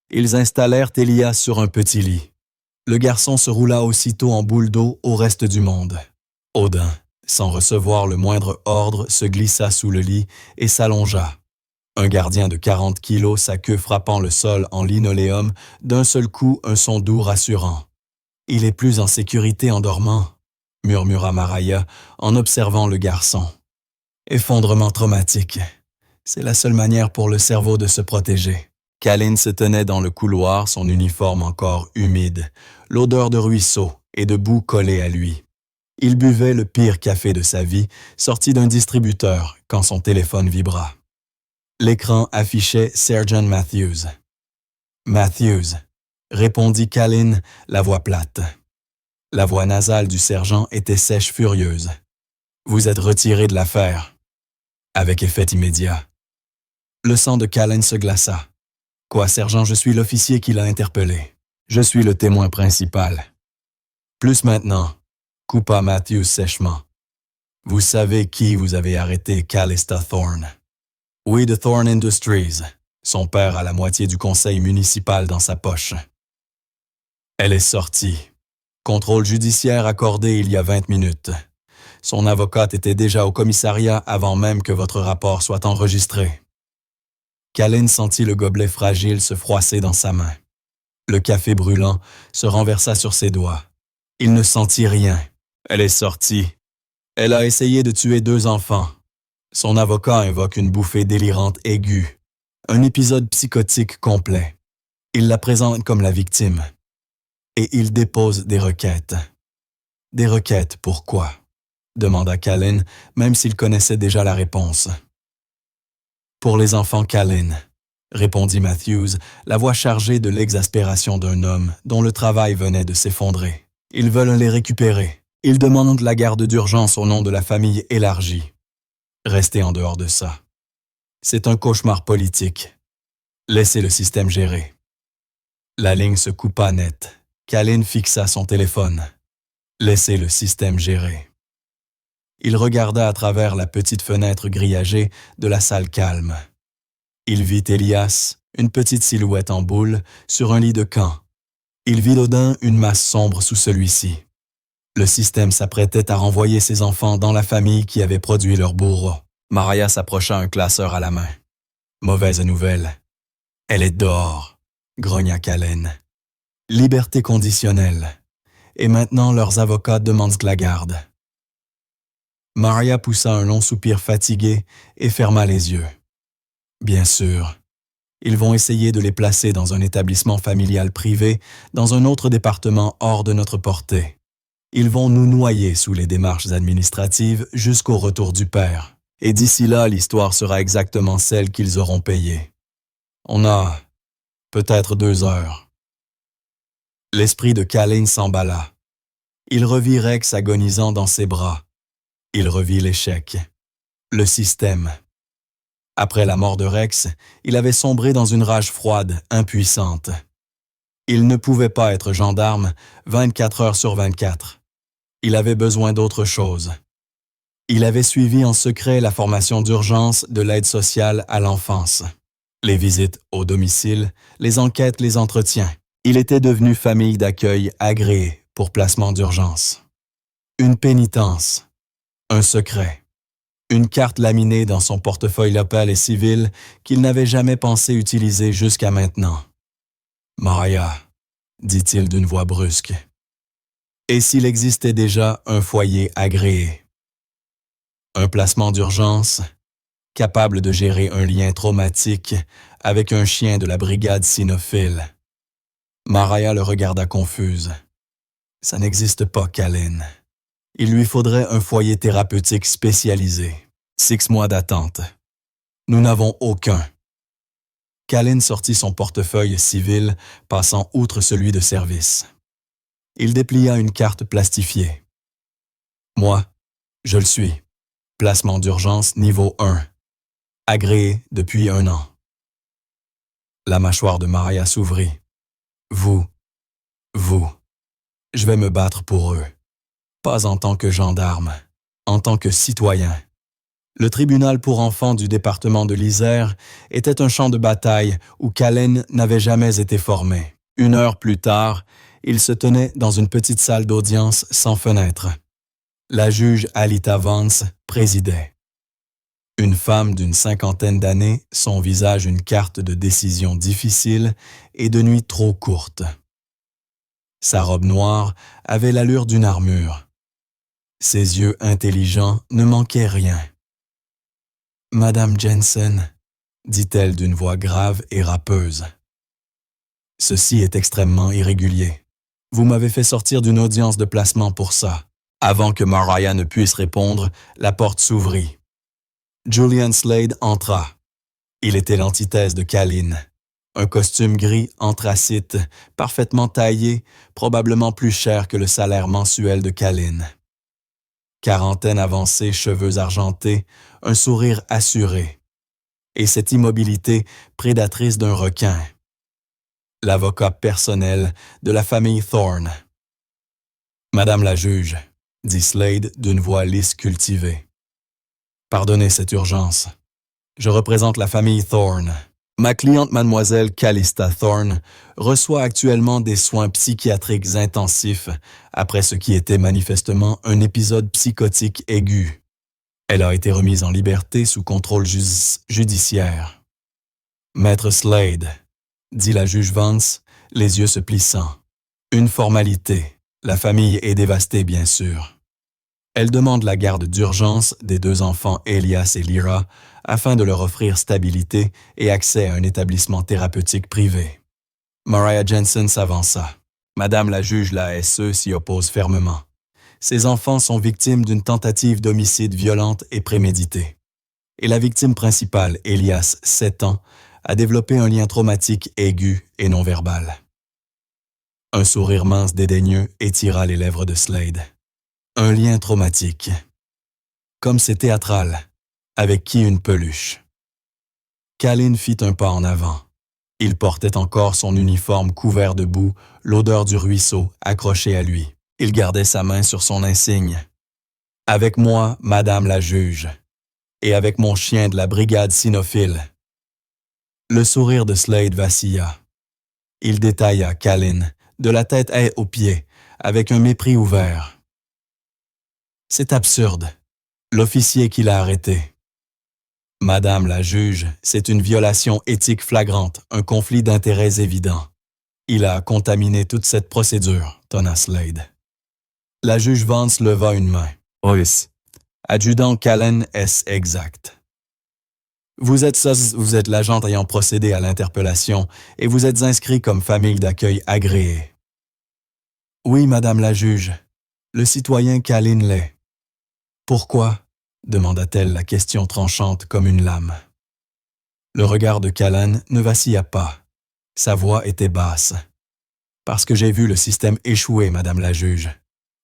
Ils installèrent Elias sur un petit lit. Le garçon se roula aussitôt en boule d'eau au reste du monde. Odin, sans recevoir le moindre ordre, se glissa sous le lit et s'allongea. Un gardien de 40 kilos, sa queue frappant le sol en linoléum, d'un seul coup un son doux rassurant. « Il est plus en sécurité en dormant », murmura Mariah en observant le garçon. Effondrement traumatique. C'est la seule manière pour le cerveau de se protéger. Callan se tenait dans le couloir, son uniforme encore humide, l'odeur de ruisseau et de boue collée à lui. Il buvait le pire café de sa vie, sorti d'un distributeur, quand son téléphone vibra. L'écran affichait Sergeant Matthews. « Matthews », répondit Callan, la voix plate. La voix nasale du sergent était sèche furieuse. « Vous êtes retiré de l'affaire. » Avec effet immédiat. Le sang de Callan se glaça. « Quoi, sergent, je suis l'officier qui l'a interpellé. Je suis le témoin principal. » Plus maintenant, coupa Matthews sèchement. « Vous savez qui vous avez arrêté, Callista Thorne. » « Oui, de Thorne Industries. » Son père a la moitié du conseil municipal dans sa poche. Elle est sortie. Contrôle judiciaire accordé il y a 20 minutes. Son avocate était déjà au commissariat avant même que votre rapport soit enregistré. Callan sentit le gobelet fragile se froisser dans sa main. Le café brûlant se renversa sur ses doigts. Il ne sentit rien. Elle est sortie. Elle a essayé de tuer 2 enfants. Son avocat invoque une bouffée délirante aiguë, un épisode psychotique complet. Il la présente comme la victime. Et il dépose des requêtes. « Des requêtes, pourquoi ?» demanda Callan, même s'il connaissait déjà la réponse. « Pour les enfants Callan », répondit Matthews, la voix chargée de l'exaspération d'un homme dont le travail venait de s'effondrer. « Ils veulent les récupérer. Ils demandent la garde d'urgence au nom de la famille élargie. Restez en dehors de ça. C'est un cauchemar politique. Laissez le système gérer. » La ligne se coupa net. Callan fixa son téléphone. Laissez le système gérer. Il regarda à travers la petite fenêtre grillagée de la salle calme. Il vit Elias, une petite silhouette en boule, sur un lit de camp. Il vit d'Odin une masse sombre sous celui-ci. Le système s'apprêtait à renvoyer ses enfants dans la famille qui avait produit leur bourreau. Mariah s'approcha un classeur à la main. Mauvaise nouvelle. Elle est dehors, grogna Callen. Liberté conditionnelle. Et maintenant leurs avocats demandent la garde. Mariah poussa un long soupir fatigué et ferma les yeux. Bien sûr, ils vont essayer de les placer dans un établissement familial privé, dans un autre département hors de notre portée. Ils vont nous noyer sous les démarches administratives jusqu'au retour du père. Et d'ici là, l'histoire sera exactement celle qu'ils auront payée. On a peut-être 2 heures. L'esprit de Callen s'emballa. Il revit Rex agonisant dans ses bras. Il revit l'échec. Le système. Après la mort de Rex, il avait sombré dans une rage froide, impuissante. Il ne pouvait pas être gendarme 24 heures sur 24. Il avait besoin d'autre chose. Il avait suivi en secret la formation d'urgence de l'aide sociale à l'enfance. Les visites au domicile, les enquêtes, les entretiens. Il était devenu famille d'accueil agréée pour placement d'urgence. Une pénitence. Un secret. Une carte laminée dans son portefeuille local et civil qu'il n'avait jamais pensé utiliser jusqu'à maintenant. « Mariah », dit-il d'une voix brusque. Et s'il existait déjà un foyer agréé? Un placement d'urgence, capable de gérer un lien traumatique avec un chien de la brigade cynophile. Mariah le regarda confuse. « Ça n'existe pas, Callen. Il lui faudrait un foyer thérapeutique spécialisé. 6 mois d'attente. Nous n'avons aucun. » Callen sortit son portefeuille civil, passant outre celui de service. Il déplia une carte plastifiée. « Moi, je le suis. Placement d'urgence niveau 1. Agréé depuis 1 an. » La mâchoire de Mariah s'ouvrit. « Vous. Je vais me battre pour eux. Pas en tant que gendarme, en tant que citoyen. » Le tribunal pour enfants du département de l'Isère était un champ de bataille où Callen n'avait jamais été formé. 1 heure plus tard, il se tenait dans une petite salle d'audience sans fenêtre. La juge Alita Vance présidait. Une femme d'une 50aine d'années, son visage une carte de décision difficile et de nuit trop courte. Sa robe noire avait l'allure d'une armure. Ses yeux intelligents ne manquaient rien. « Madame Jensen, » dit-elle d'une voix grave et râpeuse. « Ceci est extrêmement irrégulier. Vous m'avez fait sortir d'une audience de placement pour ça. » Avant que Mariah ne puisse répondre, la porte s'ouvrit. Julian Slade entra. Il était l'antithèse de Callen. Un costume gris anthracite, parfaitement taillé, probablement plus cher que le salaire mensuel de Callen. Quarantaine avancée, cheveux argentés, un sourire assuré. Et cette immobilité prédatrice d'un requin. L'avocat personnel de la famille Thorne. « Madame la juge, » dit Slade d'une voix lisse cultivée. « Pardonnez cette urgence. Je représente la famille Thorne. Ma cliente mademoiselle Callista Thorne reçoit actuellement des soins psychiatriques intensifs après ce qui était manifestement un épisode psychotique aigu. Elle a été remise en liberté sous contrôle judiciaire. »« Maître Slade, » dit la juge Vance, les yeux se plissant. « Une formalité. La famille est dévastée, bien sûr. » Elle demande la garde d'urgence des 2 enfants Elias et Lyra afin de leur offrir stabilité et accès à un établissement thérapeutique privé. Mariah Jensen s'avança. Madame la juge la SE s'y oppose fermement. Ces enfants sont victimes d'une tentative d'homicide violente et préméditée. Et la victime principale, Elias, 7 ans, a développé un lien traumatique aigu et non verbal. Un sourire mince dédaigneux étira les lèvres de Slade. Un lien traumatique. Comme c'est théâtral, avec qui une peluche. Callen fit un pas en avant. Il portait encore son uniforme couvert de boue, l'odeur du ruisseau accrochée à lui. Il gardait sa main sur son insigne. « Avec moi, madame la juge, et avec mon chien de la brigade cynophile. » Le sourire de Slade vacilla. Il détailla Callan, de la tête aux pieds, avec un mépris ouvert. C'est absurde. L'officier qui l'a arrêté. Madame la juge, c'est une violation éthique flagrante, un conflit d'intérêts évident. Il a contaminé toute cette procédure, tonna Slade. La juge Vance leva une main. Oui. Adjudant Callan, est-ce exact? Vous êtes l'agent ayant procédé à l'interpellation et vous êtes inscrit comme famille d'accueil agréée. Oui, madame la juge. Le citoyen Callan l'est. Pourquoi? Demanda-t-elle la question tranchante comme une lame. Le regard de Callan ne vacilla pas. Sa voix était basse. Parce que j'ai vu le système échouer, madame la juge.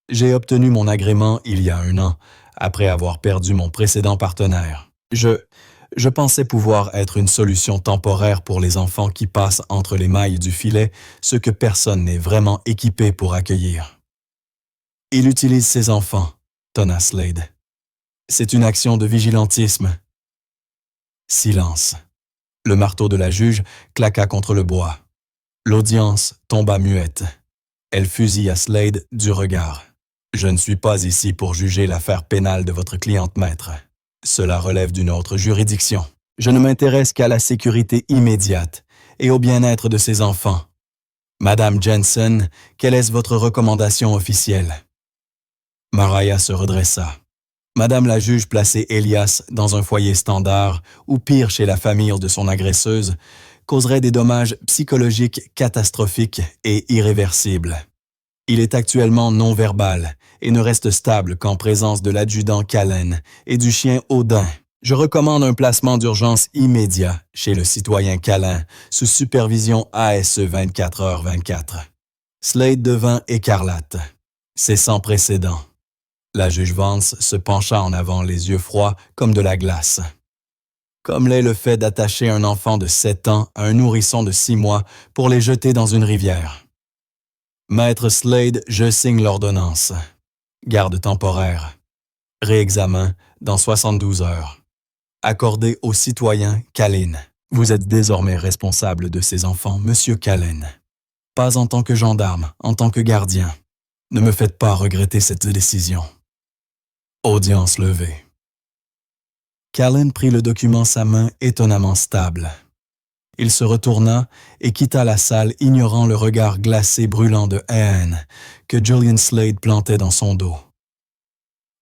J'ai obtenu mon agrément il y a 1 an, après avoir perdu mon précédent partenaire. Je pensais pouvoir être une solution temporaire pour les enfants qui passent entre les mailles du filet, ce que personne n'est vraiment équipé pour accueillir. Il utilise ses enfants, tonna Slade. C'est une action de vigilantisme. Silence. Le marteau de la juge claqua contre le bois. L'audience tomba muette. Elle fusilla Slade du regard. Je ne suis pas ici pour juger l'affaire pénale de votre cliente maître. Cela relève d'une autre juridiction. Je ne m'intéresse qu'à la sécurité immédiate et au bien-être de ses enfants. Madame Jensen, quelle est votre recommandation officielle? Mariah se redressa. Madame la juge plaçait Elias dans un foyer standard ou pire chez la famille de son agresseuse causerait des dommages psychologiques catastrophiques et irréversibles. Il est actuellement non-verbal et ne reste stable qu'en présence de l'adjudant Callan et du chien Odin. Je recommande un placement d'urgence immédiat chez le citoyen Callan sous supervision ASE 24h24. Slade devint écarlate. C'est sans précédent. La juge Vance se pencha en avant, les yeux froids comme de la glace. Comme l'est le fait d'attacher un enfant de 7 ans à un nourrisson de 6 mois pour les jeter dans une rivière. Maître Slade, je signe l'ordonnance. Garde temporaire. Réexamen dans 72 heures. Accordé au citoyen Callan. Vous êtes désormais responsable de ces enfants, monsieur Callan. Pas en tant que gendarme, en tant que gardien. Ne me faites pas regretter cette décision. Audience levée. Callan prit le document en sa main étonnamment stable. Il se retourna et quitta la salle, ignorant le regard glacé brûlant de haine que Julian Slade plantait dans son dos.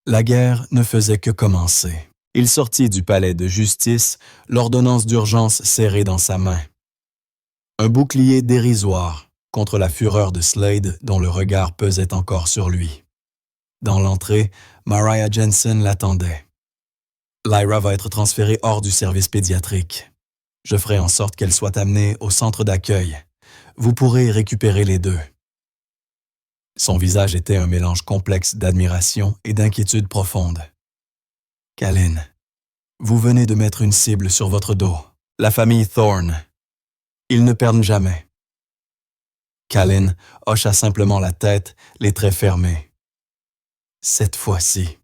La guerre ne faisait que commencer. Il sortit du palais de justice, l'ordonnance d'urgence serrée dans sa main. Un bouclier dérisoire contre la fureur de Slade dont le regard pesait encore sur lui. Dans l'entrée, Mariah Jensen l'attendait. Lyra va être transférée hors du service pédiatrique. Je ferai en sorte qu'elle soit amenée au centre d'accueil. Vous pourrez récupérer les deux. Son visage était un mélange complexe d'admiration et d'inquiétude profonde. Callan, vous venez de mettre une cible sur votre dos. La famille Thorne. Ils ne perdent jamais. Callan hocha simplement la tête, les traits fermés. Cette fois-ci.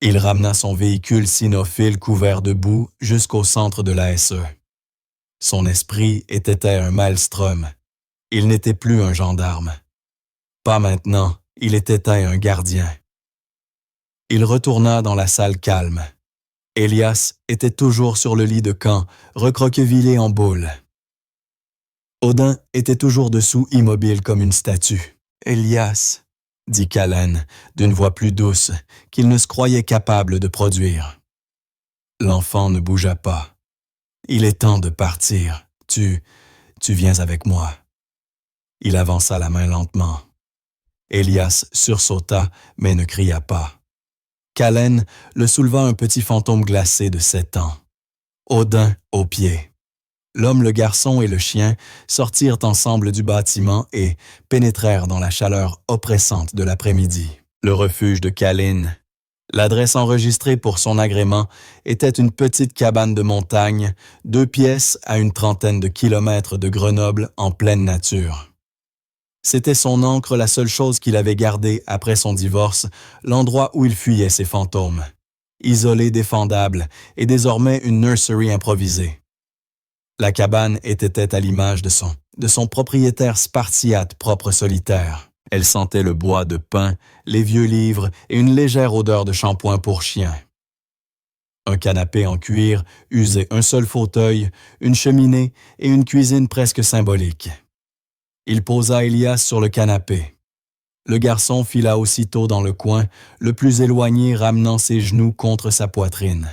Il ramena son véhicule cynophile couvert de boue jusqu'au centre de l'ASE. Son esprit était un maelstrom. Il n'était plus un gendarme. Pas maintenant, il était un gardien. Il retourna dans la salle calme. Elias était toujours sur le lit de camp, recroquevillé en boule. Odin était toujours dessous, immobile comme une statue. « Elias », dit Callan, d'une voix plus douce, qu'il ne se croyait capable de produire. L'enfant ne bougea pas. « Il est temps de partir. Tu viens avec moi. » Il avança la main lentement. Elias sursauta, mais ne cria pas. Callan le souleva un petit fantôme glacé de 7 ans. Odin aux pieds. L'homme, le garçon et le chien sortirent ensemble du bâtiment et pénétrèrent dans la chaleur oppressante de l'après-midi. Le refuge de Callan. L'adresse enregistrée pour son agrément était une petite cabane de montagne, 2 pièces à une trentaine de kilomètres de Grenoble en pleine nature. C'était son ancre, la seule chose qu'il avait gardée après son divorce, l'endroit où il fuyait ses fantômes. Isolé, défendable et désormais une nursery improvisée. La cabane était à l'image de son propriétaire spartiate propre solitaire. Elle sentait le bois de pin, les vieux livres et une légère odeur de shampoing pour chien. Un canapé en cuir, usé, un seul fauteuil, une cheminée et une cuisine presque symbolique. Il posa Elias sur le canapé. Le garçon fila aussitôt dans le coin, le plus éloigné ramenant ses genoux contre sa poitrine.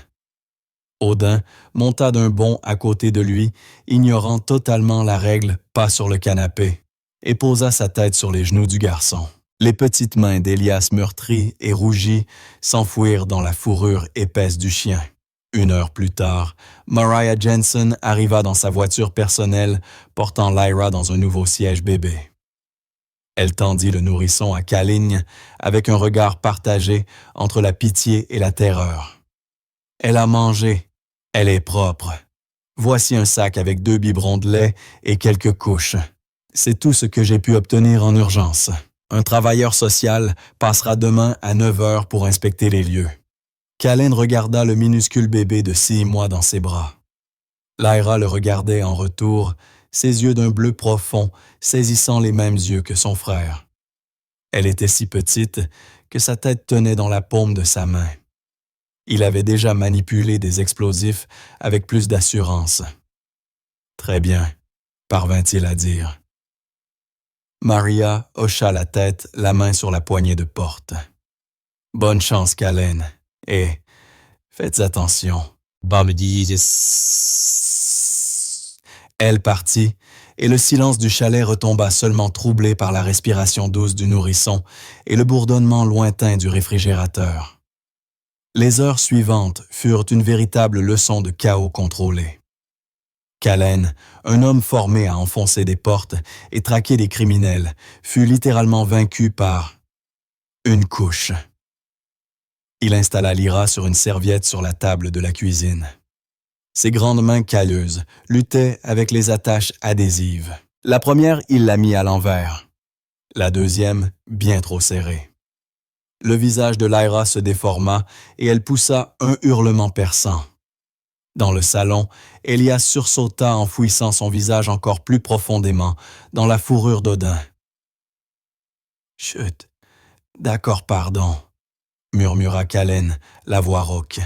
Odin monta d'un bond à côté de lui, ignorant totalement la règle « pas sur le canapé », et posa sa tête sur les genoux du garçon. Les petites mains d'Elias meurtries et rougies s'enfouirent dans la fourrure épaisse du chien. 1 heure plus tard, Mariah Jensen arriva dans sa voiture personnelle, portant Lyra dans un nouveau siège bébé. Elle tendit le nourrisson à Kaline avec un regard partagé entre la pitié et la terreur. « Elle a mangé. Elle est propre. Voici un sac avec 2 biberons de lait et quelques couches. C'est tout ce que j'ai pu obtenir en urgence. Un travailleur social passera demain à 9 heures pour inspecter les lieux. » Kaline regarda le minuscule bébé de 6 mois dans ses bras. Lyra le regardait en retour, ses yeux d'un bleu profond saisissant les mêmes yeux que son frère. Elle était si petite que sa tête tenait dans la paume de sa main. Il avait déjà manipulé des explosifs avec plus d'assurance. « Très bien, » parvint-il à dire. Maria hocha la tête, la main sur la poignée de porte. « Bonne chance, Kaline, et faites attention. » Elle partit, et le silence du chalet retomba seulement troublé par la respiration douce du nourrisson et le bourdonnement lointain du réfrigérateur. Les heures suivantes furent une véritable leçon de chaos contrôlé. Kaline, un homme formé à enfoncer des portes et traquer des criminels, fut littéralement vaincu par une couche. Il installa Lyra sur une serviette sur la table de la cuisine. Ses grandes mains calleuses luttaient avec les attaches adhésives. La première, il la mit à l'envers. La deuxième, bien trop serrée. Le visage de Lyra se déforma et elle poussa un hurlement perçant. Dans le salon, Elias sursauta en fouissant son visage encore plus profondément dans la fourrure d'Odin. « Chut, d'accord, pardon, » murmura Kaline, la voix rauque.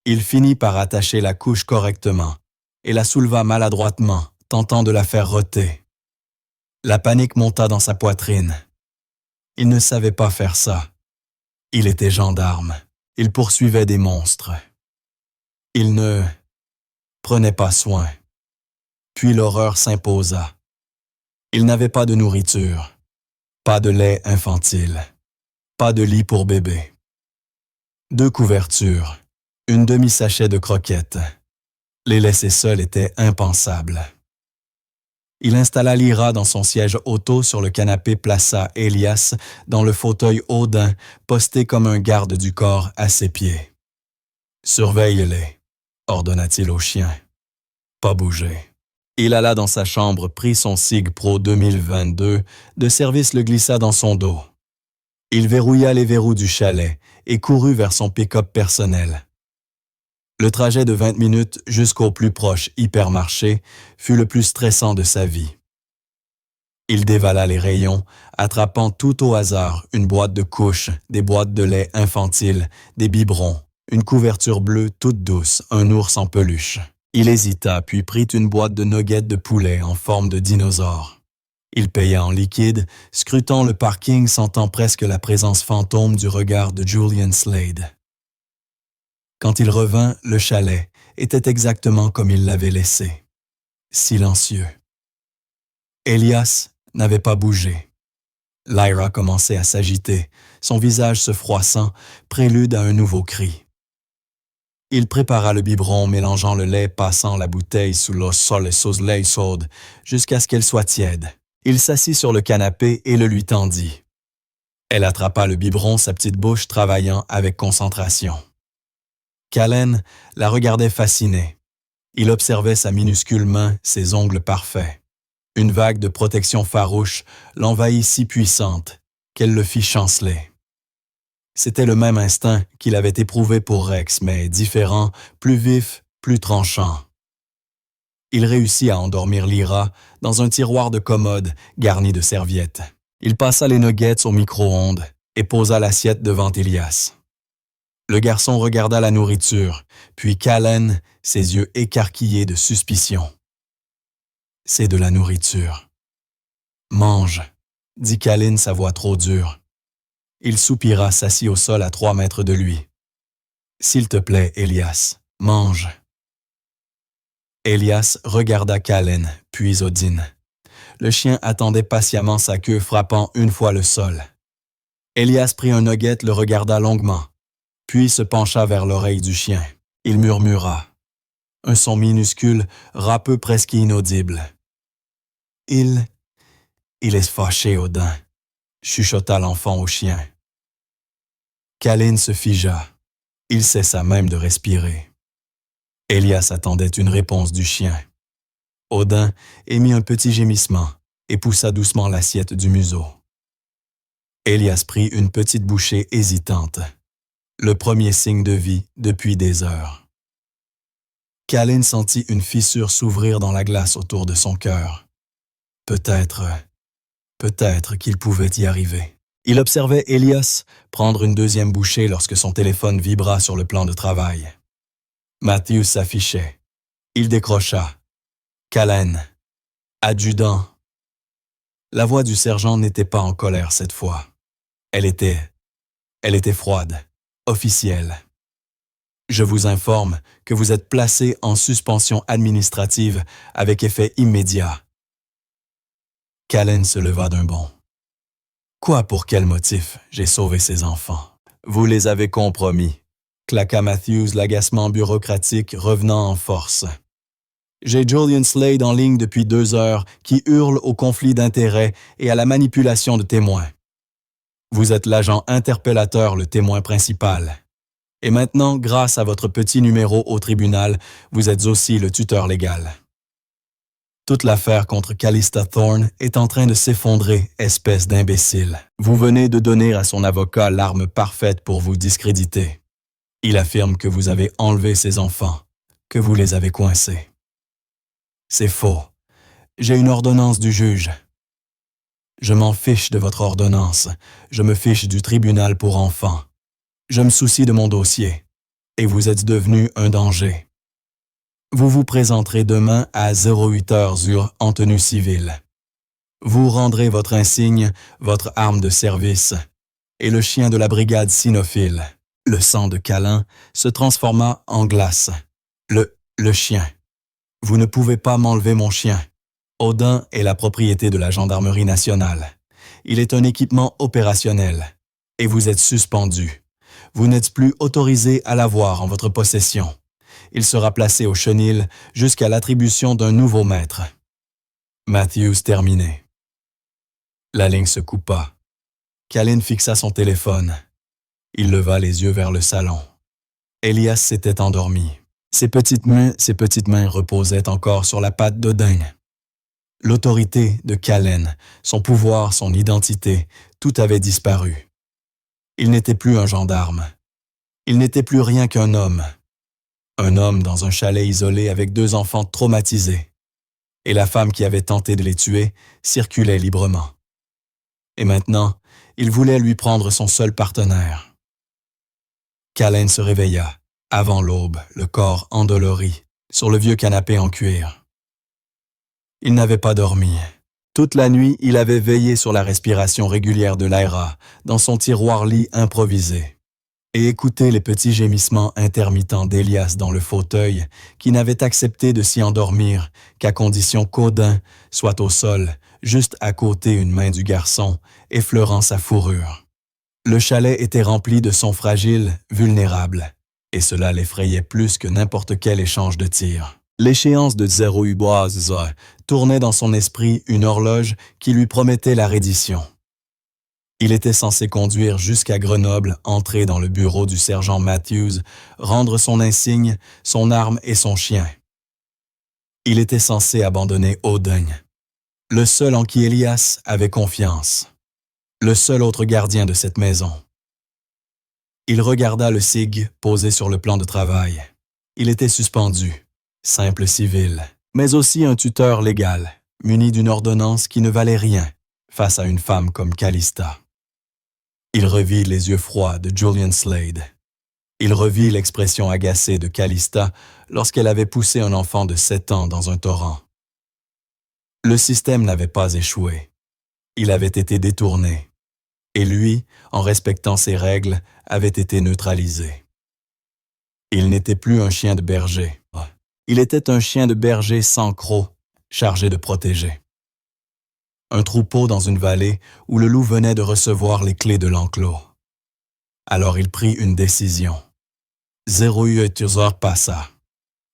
Il finit par attacher la couche correctement et la souleva maladroitement, tentant de la faire roter. La panique monta dans sa poitrine. Il ne savait pas faire ça. Il était gendarme. Il poursuivait des monstres. Il ne prenait pas soin. Puis l'horreur s'imposa. Il n'avait pas de nourriture, pas de lait infantile, pas de lit pour bébé. 2 couvertures, une demi-sachet de croquettes. Les laisser seuls était impensable. Il installa Lyra dans son siège auto sur le canapé, plaça Elias dans le fauteuil Odin, posté comme un garde du corps à ses pieds. « Surveille-les », ordonna-t-il au chien. « Pas bouger. » Il alla dans sa chambre, prit son SIG Pro 2022, de service le glissa dans son dos. Il verrouilla les verrous du chalet et courut vers son pick-up personnel. Le trajet de 20 minutes jusqu'au plus proche hypermarché fut le plus stressant de sa vie. Il dévala les rayons, attrapant tout au hasard une boîte de couches, des boîtes de lait infantile, des biberons, une couverture bleue toute douce, un ours en peluche. Il hésita, puis prit une boîte de nuggets de poulet en forme de dinosaure. Il paya en liquide, scrutant le parking, sentant presque la présence fantôme du regard de Julian Slade. Quand il revint, le chalet était exactement comme il l'avait laissé, silencieux. Elias n'avait pas bougé. Lyra commençait à s'agiter, son visage se froissant, prélude à un nouveau cri. Il prépara le biberon, mélangeant le lait, passant la bouteille sous l'eau chaude jusqu'à ce qu'elle soit tiède. Il s'assit sur le canapé et le lui tendit. Elle attrapa le biberon, sa petite bouche travaillant avec concentration. Kaline la regardait fasciné. Il observait sa minuscule main, ses ongles parfaits. Une vague de protection farouche l'envahit si puissante qu'elle le fit chanceler. C'était le même instinct qu'il avait éprouvé pour Rex, mais différent, plus vif, plus tranchant. Il réussit à endormir Lyra dans un tiroir de commode garni de serviettes. Il passa les nuggets au micro-ondes et posa l'assiette devant Elias. Le garçon regarda la nourriture, puis Callen, ses yeux écarquillés de suspicion. « C'est de la nourriture. »« Mange, » dit Callen, sa voix trop dure. Il soupira, s'assit au sol à 3 mètres de lui. « S'il te plaît, Elias, mange. » Elias regarda Callen, puis Odin. Le chien attendait patiemment, sa queue frappant une fois le sol. Elias prit un nugget, le regarda longuement, puis se pencha vers l'oreille du chien. Il murmura. Un son minuscule, râpeux, presque inaudible. « Il est fâché, Odin, » chuchota l'enfant au chien. Callen se figea. Il cessa même de respirer. Elias attendait une réponse du chien. Odin émit un petit gémissement et poussa doucement l'assiette du museau. Elias prit une petite bouchée hésitante, le premier signe de vie depuis des heures. Callen sentit une fissure s'ouvrir dans la glace autour de son cœur. Peut-être qu'il pouvait y arriver. Il observait Elias prendre une deuxième bouchée lorsque son téléphone vibra sur le plan de travail. Matthews s'affichait. Il décrocha. « Callen, adjudant. » La voix du sergent n'était pas en colère cette fois. Elle était froide, officielle. « Je vous informe que vous êtes placé en suspension administrative avec effet immédiat. » Callen se leva d'un bond. « Quoi, pour quel motif j'ai sauvé ces enfants? Vous les avez compromis. » claqua Matthews, l'agacement bureaucratique revenant en force. « J'ai Julian Slade en ligne depuis 2 heures qui hurle au conflit d'intérêts et à la manipulation de témoins. Vous êtes l'agent interpellateur, le témoin principal. Et maintenant, grâce à votre petit numéro au tribunal, vous êtes aussi le tuteur légal. Toute l'affaire contre Callista Thorne est en train de s'effondrer, espèce d'imbécile. Vous venez de donner à son avocat l'arme parfaite pour vous discréditer. Il affirme que vous avez enlevé ses enfants, que vous les avez coincés. C'est faux. J'ai une ordonnance du juge. Je m'en fiche de votre ordonnance. Je me fiche du tribunal pour enfants. Je me soucie de mon dossier. Et vous êtes devenu un danger. Vous vous présenterez demain à 08h en tenue civile. Vous rendrez votre insigne, votre arme de service, et le chien de la brigade cynophile. Le sang de Callen se transforma en glace. Le chien. Vous ne pouvez pas m'enlever mon chien. Odin est la propriété de la Gendarmerie nationale. Il est un équipement opérationnel. Et vous êtes suspendu. Vous n'êtes plus autorisé à l'avoir en votre possession. Il sera placé au chenil jusqu'à l'attribution d'un nouveau maître. » Matthews terminait. La ligne se coupa. Callen fixa son téléphone. Il leva les yeux vers le salon. Elias s'était endormi. Ses petites mains reposaient encore sur la patte d'Odin. L'autorité de Callen, son pouvoir, son identité, tout avait disparu. Il n'était plus un gendarme. Il n'était plus rien qu'un homme. Un homme dans un chalet isolé avec 2 enfants traumatisés. Et la femme qui avait tenté de les tuer circulait librement. Et maintenant, il voulait lui prendre son seul partenaire. Callen se réveilla, avant l'aube, le corps endolori, sur le vieux canapé en cuir. Il n'avait pas dormi. Toute la nuit, il avait veillé sur la respiration régulière de Lyra dans son tiroir-lit improvisé et écouté les petits gémissements intermittents d'Elias dans le fauteuil qui n'avait accepté de s'y endormir qu'à condition qu'Odin soit au sol, juste à côté une main du garçon, effleurant sa fourrure. Le chalet était rempli de sons fragiles, vulnérables, et cela l'effrayait plus que n'importe quel échange de tirs. L'échéance de 08 tournait dans son esprit une horloge qui lui promettait la reddition. Il était censé conduire jusqu'à Grenoble, entrer dans le bureau du sergent Matthews, rendre son insigne, son arme et son chien. Il était censé abandonner Odin, le seul en qui Elias avait confiance, le seul autre gardien de cette maison. Il regarda le SIG posé sur le plan de travail. Il était suspendu, simple civil, mais aussi un tuteur légal, muni d'une ordonnance qui ne valait rien face à une femme comme Calista. Il revit les yeux froids de Julian Slade. Il revit l'expression agacée de Calista lorsqu'elle avait poussé un enfant de 7 ans dans un torrent. Le système n'avait pas échoué. Il avait été détourné. Et lui, en respectant ses règles, avait été neutralisé. Il n'était plus un chien de berger. Il était un chien de berger sans croc, chargé de protéger. Un troupeau dans une vallée où le loup venait de recevoir les clés de l'enclos. Alors il prit une décision. 08 heures passa.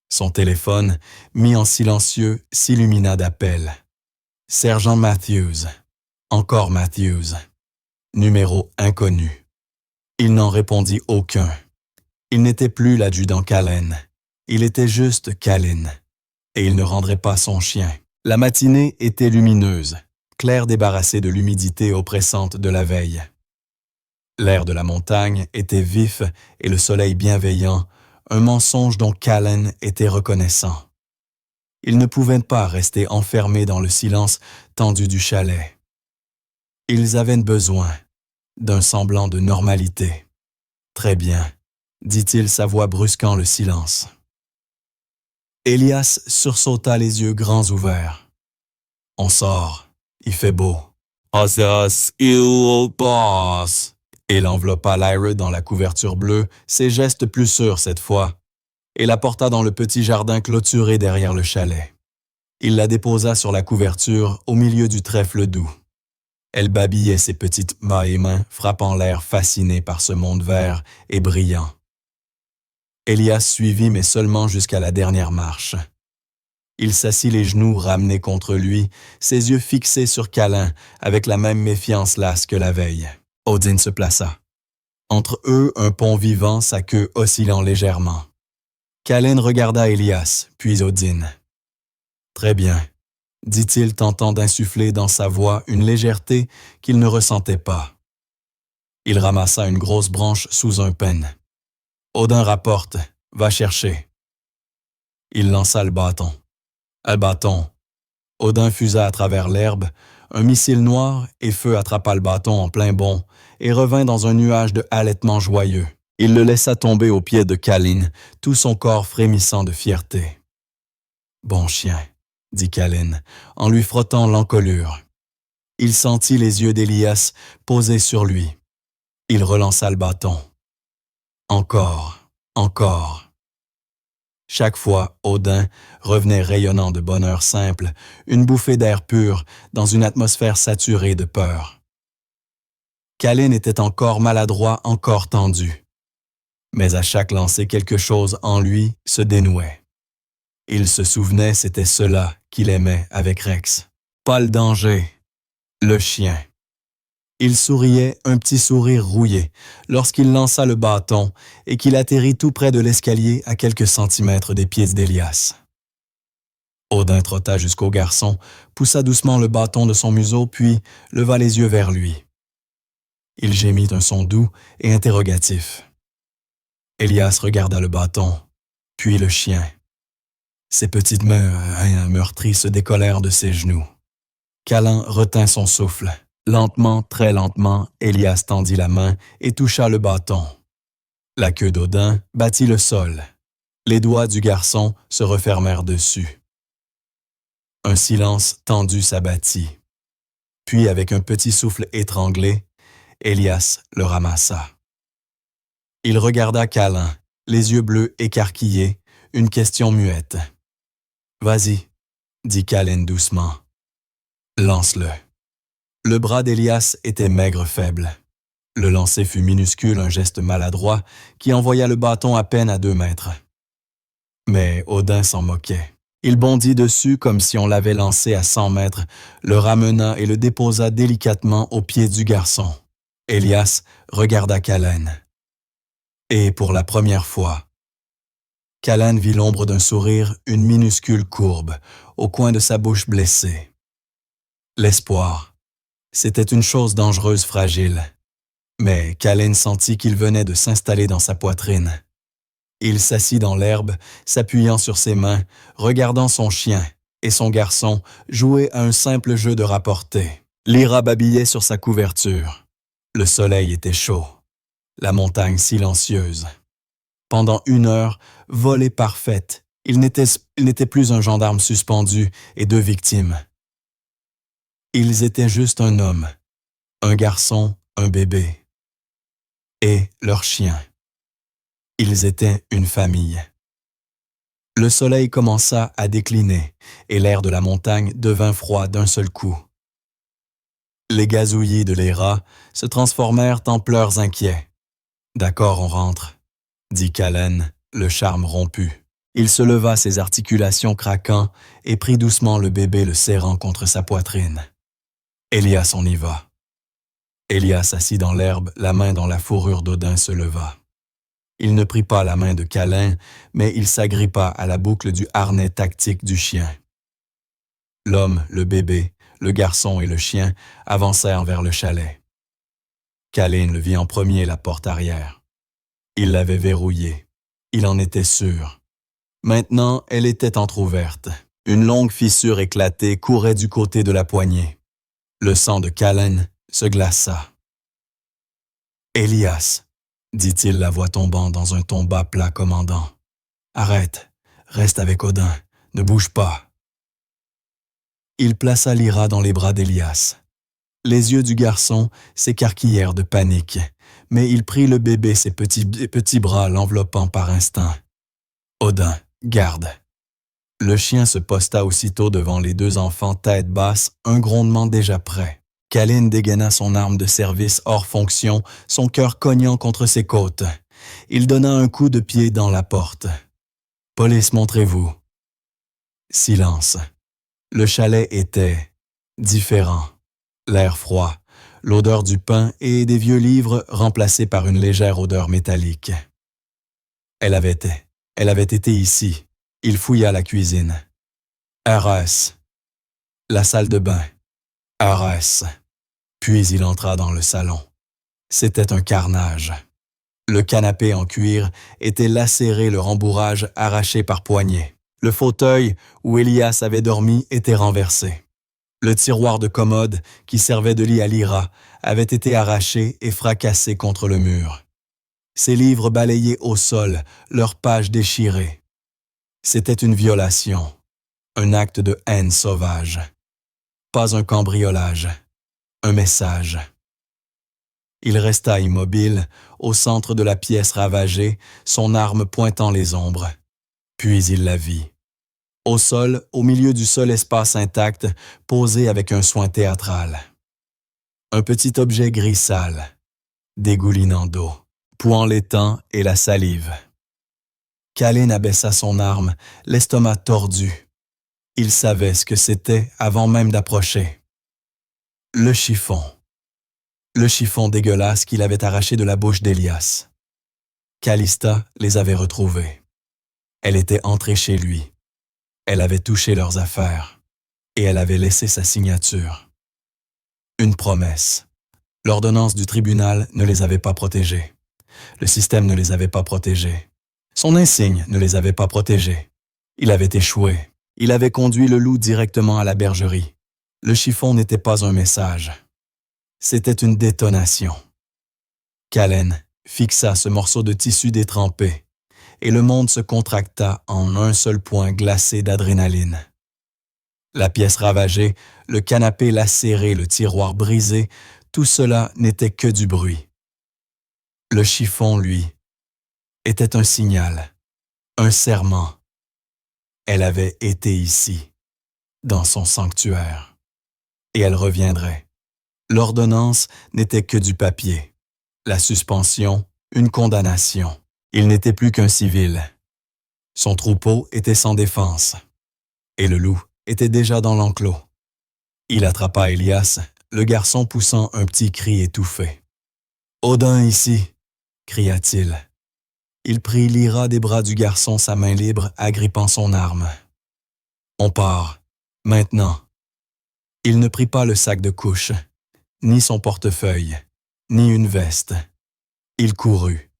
Son téléphone, mis en silencieux, s'illumina d'appels. Sergent Matthews. Encore Matthews. Numéro inconnu. Il n'en répondit aucun. Il n'était plus l'adjudant Callen. Il était juste Callen. Et il ne rendrait pas son chien. La matinée était lumineuse, claire débarrassée de l'humidité oppressante de la veille. L'air de la montagne était vif et le soleil bienveillant, un mensonge dont Callen était reconnaissant. Ils ne pouvaient pas rester enfermés dans le silence tendu du chalet. Ils avaient besoin d'un semblant de normalité. Très bien, dit-il, sa voix brusquant le silence. Elias sursauta les yeux grands ouverts. On sort, il fait beau. Osas, il passe. Et il enveloppa Lyra dans la couverture bleue, ses gestes plus sûrs cette fois, et la porta dans le petit jardin clôturé derrière le chalet. Il la déposa sur la couverture au milieu du trèfle doux. Elle babillait ses petites mains, frappant l'air fasciné par ce monde vert et brillant. Elias suivit, mais seulement jusqu'à la dernière marche. Il s'assit les genoux ramenés contre lui, ses yeux fixés sur Callen avec la même méfiance lasse que la veille. Odin se plaça. Entre eux, un pont vivant, sa queue oscillant légèrement. Callen regarda Elias, puis Odin. « Très bien, » dit-il, tentant d'insuffler dans sa voix une légèreté qu'il ne ressentait pas. Il ramassa une grosse branche sous un pêne. Odin rapporte, va chercher. Il lança le bâton. Le bâton. Odin fusa à travers l'herbe, un missile noir et feu attrapa le bâton en plein bond et revint dans un nuage de halètements joyeux. Il le laissa tomber aux pieds de Callen, tout son corps frémissant de fierté. « Bon chien, » dit Callen, en lui frottant l'encolure. Il sentit les yeux d'Elias posés sur lui. Il relança le bâton. Encore, encore. Chaque fois, Odin revenait rayonnant de bonheur simple, une bouffée d'air pur dans une atmosphère saturée de peur. Callen était encore maladroit, encore tendu. Mais à chaque lancer, quelque chose en lui se dénouait. Il se souvenait, c'était cela qu'il aimait avec Rex. Pas le danger, le chien. Il souriait, un petit sourire rouillé, lorsqu'il lança le bâton et qu'il atterrit tout près de l'escalier à quelques centimètres des pieds d'Elias. Odin trotta jusqu'au garçon, poussa doucement le bâton de son museau, puis leva les yeux vers lui. Il gémit un son doux et interrogatif. Elias regarda le bâton, puis le chien. Ses petites mains meurtries se décollèrent de ses genoux. Callen retint son souffle. Lentement, très lentement, Elias tendit la main et toucha le bâton. La queue d'Odin battit le sol. Les doigts du garçon se refermèrent dessus. Un silence tendu s'abattit. Puis, avec un petit souffle étranglé, Elias le ramassa. Il regarda Callen, les yeux bleus écarquillés, une question muette. « Vas-y, » dit Callen doucement. « Lance-le. » Le bras d'Elias était maigre faible. Le lancer fut minuscule, un geste maladroit qui envoya le bâton à peine à 2 mètres. Mais Odin s'en moquait. Il bondit dessus comme si on l'avait lancé à 100 mètres, le ramena et le déposa délicatement aux pieds du garçon. Elias regarda Callen. Et pour la première fois, Callen vit l'ombre d'un sourire, une minuscule courbe, au coin de sa bouche blessée. L'espoir. C'était une chose dangereuse, fragile. Mais Callen sentit qu'il venait de s'installer dans sa poitrine. Il s'assit dans l'herbe, s'appuyant sur ses mains, regardant son chien et son garçon jouer à un simple jeu de rapportée. Lyra babillait sur sa couverture. Le soleil était chaud, la montagne silencieuse. Pendant 1 heure, volée parfaite, il n'était plus un gendarme suspendu et 2 victimes. Ils étaient juste un homme, un garçon, un bébé, et leur chien. Ils étaient une famille. Le soleil commença à décliner et l'air de la montagne devint froid d'un seul coup. Les gazouillis de Lyra se transformèrent en pleurs inquiets. « D'accord, on rentre », dit Callen, le charme rompu. Il se leva, ses articulations craquant, et prit doucement le bébé, le serrant contre sa poitrine. « Elias, on y va. » Elias, assis dans l'herbe, la main dans la fourrure d'Odin, se leva. Il ne prit pas la main de Callen, mais il s'agrippa à la boucle du harnais tactique du chien. L'homme, le bébé, le garçon et le chien avancèrent vers le chalet. Callen le vit en premier, la porte arrière. Il l'avait verrouillée. Il en était sûr. Maintenant, elle était entr'ouverte. Une longue fissure éclatée courait du côté de la poignée. Le sang de Callen se glaça. « Elias », dit-il, la voix tombant dans un ton bas plat commandant. « Arrête, reste avec Odin, ne bouge pas. » Il plaça Lyra dans les bras d'Elias. Les yeux du garçon s'écarquillèrent de panique, mais il prit le bébé, ses petits bras l'enveloppant par instinct. « Odin, garde !» Le chien se posta aussitôt devant les 2 enfants, tête basse, un grondement déjà prêt. Callen dégaina son arme de service hors fonction, son cœur cognant contre ses côtes. Il donna un coup de pied dans la porte. « Police, montrez-vous !» Silence. Le chalet était différent. L'air froid, l'odeur du pain et des vieux livres remplacés par une légère odeur métallique. Elle avait été ici. Il fouilla la cuisine. RS. La salle de bain. RS. Puis il entra dans le salon. C'était un carnage. Le canapé en cuir était lacéré, le rembourrage arraché par poignées. Le fauteuil où Elias avait dormi était renversé. Le tiroir de commode qui servait de lit à Lyra avait été arraché et fracassé contre le mur. Ses livres balayés au sol, leurs pages déchirées. C'était une violation, un acte de haine sauvage. Pas un cambriolage, un message. Il resta immobile, au centre de la pièce ravagée, son arme pointant les ombres. Puis il la vit. Au sol, au milieu du seul espace intact, posé avec un soin théâtral. Un petit objet gris sale, dégoulinant d'eau, pouant l'étang et la salive. Callen abaissa son arme, l'estomac tordu. Il savait ce que c'était avant même d'approcher. Le chiffon. Le chiffon dégueulasse qu'il avait arraché de la bouche d'Elias. Callista les avait retrouvés. Elle était entrée chez lui. Elle avait touché leurs affaires et elle avait laissé sa signature. Une promesse. L'ordonnance du tribunal ne les avait pas protégés. Le système ne les avait pas protégés. Son insigne ne les avait pas protégés. Il avait échoué. Il avait conduit le loup directement à la bergerie. Le chiffon n'était pas un message. C'était une détonation. Callen fixa ce morceau de tissu détrempé et le monde se contracta en un seul point glacé d'adrénaline. La pièce ravagée, le canapé lacéré, le tiroir brisé, tout cela n'était que du bruit. Le chiffon, lui, était un signal, un serment. Elle avait été ici, dans son sanctuaire, et elle reviendrait. L'ordonnance n'était que du papier, la suspension, une condamnation. Il n'était plus qu'un civil. Son troupeau était sans défense, et le loup était déjà dans l'enclos. Il attrapa Elias, le garçon poussant un petit cri étouffé. « Odin ici !» cria-t-il. Il prit Lyra des bras du garçon, sa main libre, agrippant son arme. « On part, maintenant. » Il ne prit pas le sac de couche, ni son portefeuille, ni une veste. Il courut.